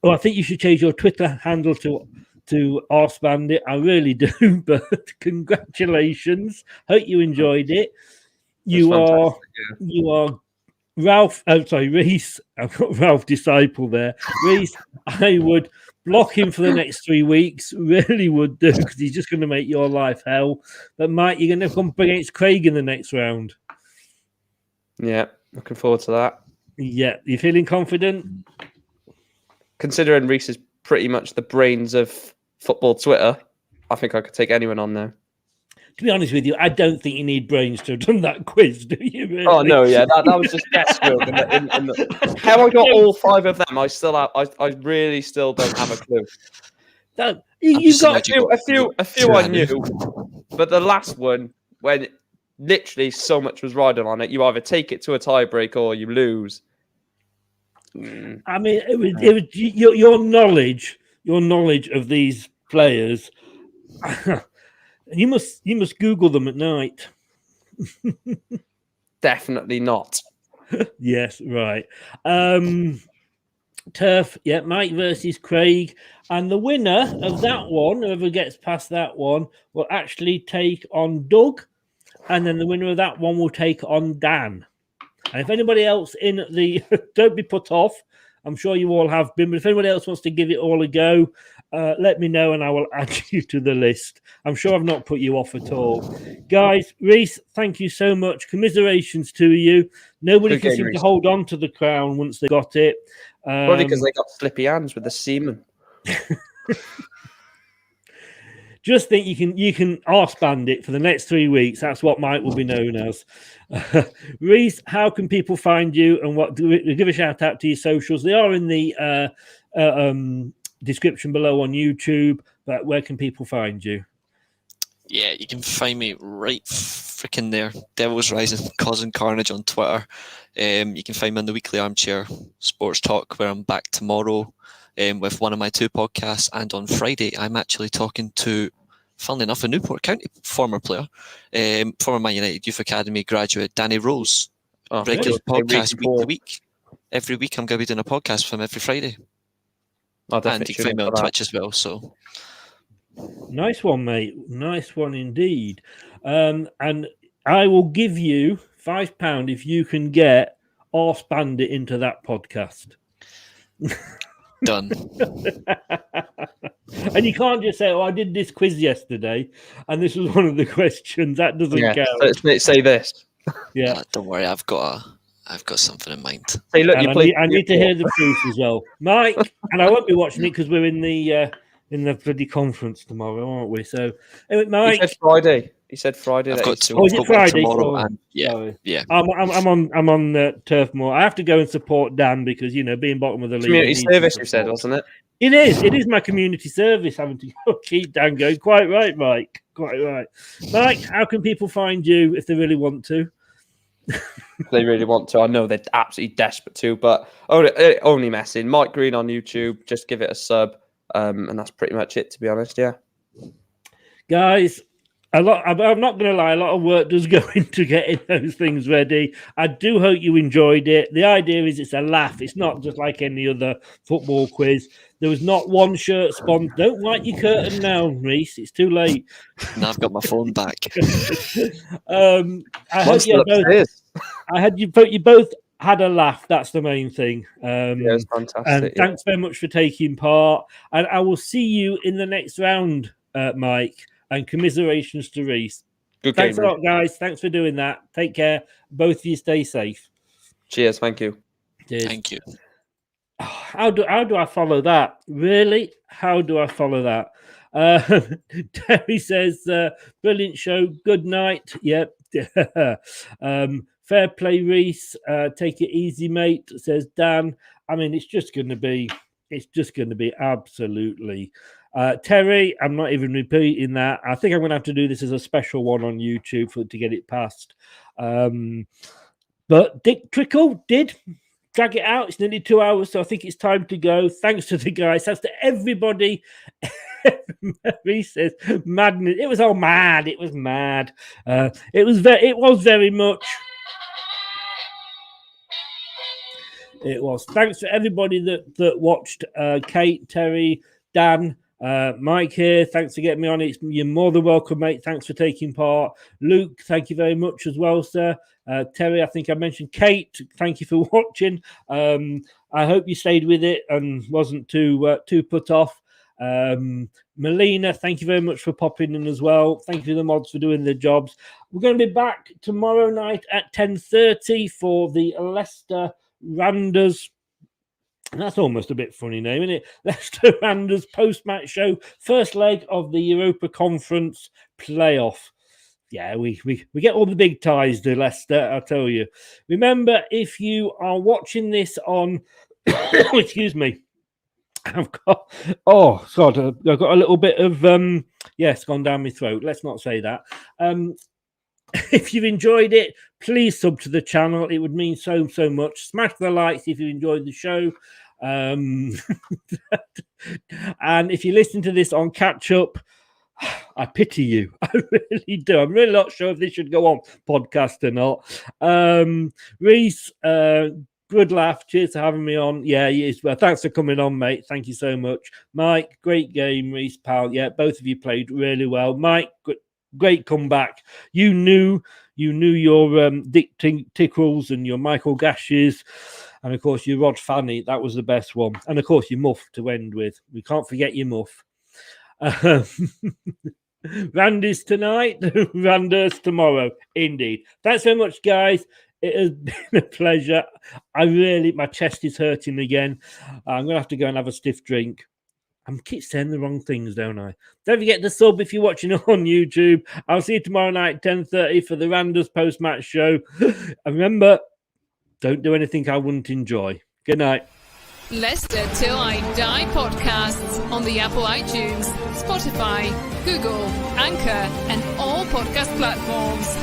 Oh, I think you should change your Twitter handle to Arse Bandit. I really do, but congratulations. Hope you enjoyed it. You are Ralph. Oh, sorry, Reece. I've got Ralph Disciple there. Reece, I would block him for the next 3 weeks. Really would do, because he's just going to make your life hell. But Mike, you're going to come up against Craig in the next round. Yeah, looking forward to that. Yeah, you feeling confident? Considering Reece is pretty much the brains of football Twitter, I think I could take anyone on there. To be honest with you, I don't think you need brains to have done that quiz, do you? Really? Oh no, yeah, that was just guesswork. How I got all 5 of them, I really still don't have a clue. You've got a few I knew, but the last one, when literally so much was riding on it, you either take it to a tiebreak or you lose. I mean, it was your knowledge of these players. You must Google them at night. Definitely not. Yes, right. Turf, yeah, Mike versus Craig. And the winner of that one, whoever gets past that one, will actually take on Doug. And then the winner of that one will take on Dan. And if anybody else in the... don't be put off. I'm sure you all have been. But if anybody else wants to give it all a go, let me know and I will add you to the list. I'm sure I've not put you off at all. Guys, Reece, thank you so much. Commiserations to you. Nobody can seem to hold on to the crown once they got it. Probably because they got slippy hands with the semen. Just think you can arse bandit for the next 3 weeks. That's what Mike will be known as. Reece, how can people find you and give a shout out to your socials? They are in the description below on YouTube, but where can people find you? Yeah, you can find me right freaking there. Devil's Rising, causing carnage on Twitter. You can find me on the Weekly Armchair Sports Talk, where I'm back tomorrow with one of my 2 podcasts. And on Friday, I'm actually talking to, funnily enough, a Newport County former player, former Man United Youth Academy graduate, Danny Rose. Regular podcast week to week. Every week I'm going to be doing a podcast with him every Friday. And you can find me on Twitch as well. So nice one, mate. Nice one indeed. And I will give you £5 if you can get Arse Bandit into that podcast. Done. And you can't just say, "Oh, I did this quiz yesterday, and this was one of the questions." That doesn't count. So say this. Yeah. Don't worry, I've got something in mind. Hey, look, I need to hear the truth as well, Mike. And I won't be watching it because we're in the bloody conference tomorrow, aren't we? So, anyway, Mike. He said Friday. I've got two. Oh, is it Friday? Tomorrow, Oh, and yeah. I'm on Turf Moor. I have to go and support Dan because being bottom of the league. Community service, you said, wasn't it? It is. It is my community service having to keep Dan going. Quite right, Mike. Quite right, Mike. How can people find you if they really want to? They really want to. I know they're absolutely desperate to, but only messing. Mike Green on YouTube. Just give it a sub, and that's pretty much it. To be honest, yeah. Guys, I'm not going to lie. A lot of work does go into getting those things ready. I do hope you enjoyed it. The idea is it's a laugh. It's not just like any other football quiz. There was not one shirt sponsored. Don't light your curtain now, Reece. It's too late. Now I've got my phone back. I hope you both had a laugh. That's the main thing. Yeah, it was fantastic. And thanks very much for taking part. And I will see you in the next round, Mike. And commiserations to Reece. Thanks a lot, guys. Thanks for doing that. Take care. Both of you stay safe. Cheers. Thank you. Cheers. Thank you. How do I follow that? Really? How do I follow that? Terry says, brilliant show. Good night. Yep. Fair play, Reece. Take it easy, mate, says Dan. I mean, it's just going to be absolutely... Terry, I'm not even repeating that. I think I'm going to have to do this as a special one on YouTube to get it past. But Dick Trickle did drag it out. It's nearly 2 hours, so I think it's time to go. Thanks to the guys. Thanks to everybody. Reece says madness. It was all mad. It was mad. It was very much. It was. Thanks to everybody that watched. Kate, Terry, Dan. Mike here, thanks for getting me on. You're more than welcome, mate. Thanks for taking part. Luke, thank you very much as well, sir. Terry, I think I mentioned. Kate, thank you for watching. I hope you stayed with it and wasn't too put off. Melina, thank you very much for popping in as well. Thank you to the mods for doing their jobs. We're going to be back tomorrow night at 10:30 for the Leicester Randers. That's almost a bit funny name, isn't it? Leicester Randers post-match show, first leg of the Europa Conference playoff. Yeah, we get all the big ties to Leicester, I tell you. Remember, if you are watching this on, excuse me, I've got a little bit of it's gone down my throat. Let's not say that. If you've enjoyed it, please sub to the channel. It would mean so much. Smash the likes if you enjoyed the show. And if you listen to this on catch up, I pity you. I really do. I'm really not sure if this should go on podcast or not. Reece, good laugh. Cheers for having me on. Yeah, well, thanks for coming on, mate. Thank you so much. Mike, great game. Reece, pal. Yeah, both of you played really well. Mike, great comeback. You knew your Dick Tickles and your Michael Gashes. And, of course, your Rod Fanny, that was the best one. And, of course, your Muff to end with. We can't forget your Muff. Randy's tonight, Randers tomorrow. Indeed. Thanks very much, guys. It has been a pleasure. My chest is hurting again. I'm going to have to go and have a stiff drink. I keep saying the wrong things, don't I? Don't forget to sub if you're watching on YouTube. I'll see you tomorrow night, 10:30 for the Randers post-match show. And remember, don't do anything I wouldn't enjoy. Good night. Leicester Till I Die podcasts on the Apple iTunes, Spotify, Google, Anchor, and all podcast platforms.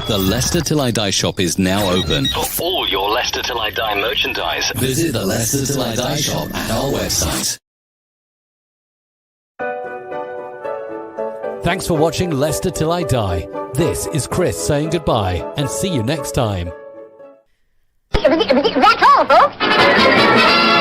The Leicester Till I Die shop is now open. For all your Leicester Till I Die merchandise, visit the Leicester Till I Die shop at our website. Thanks for watching Leicester Till I Die. This is Chris saying goodbye and see you next time. That's all, folks.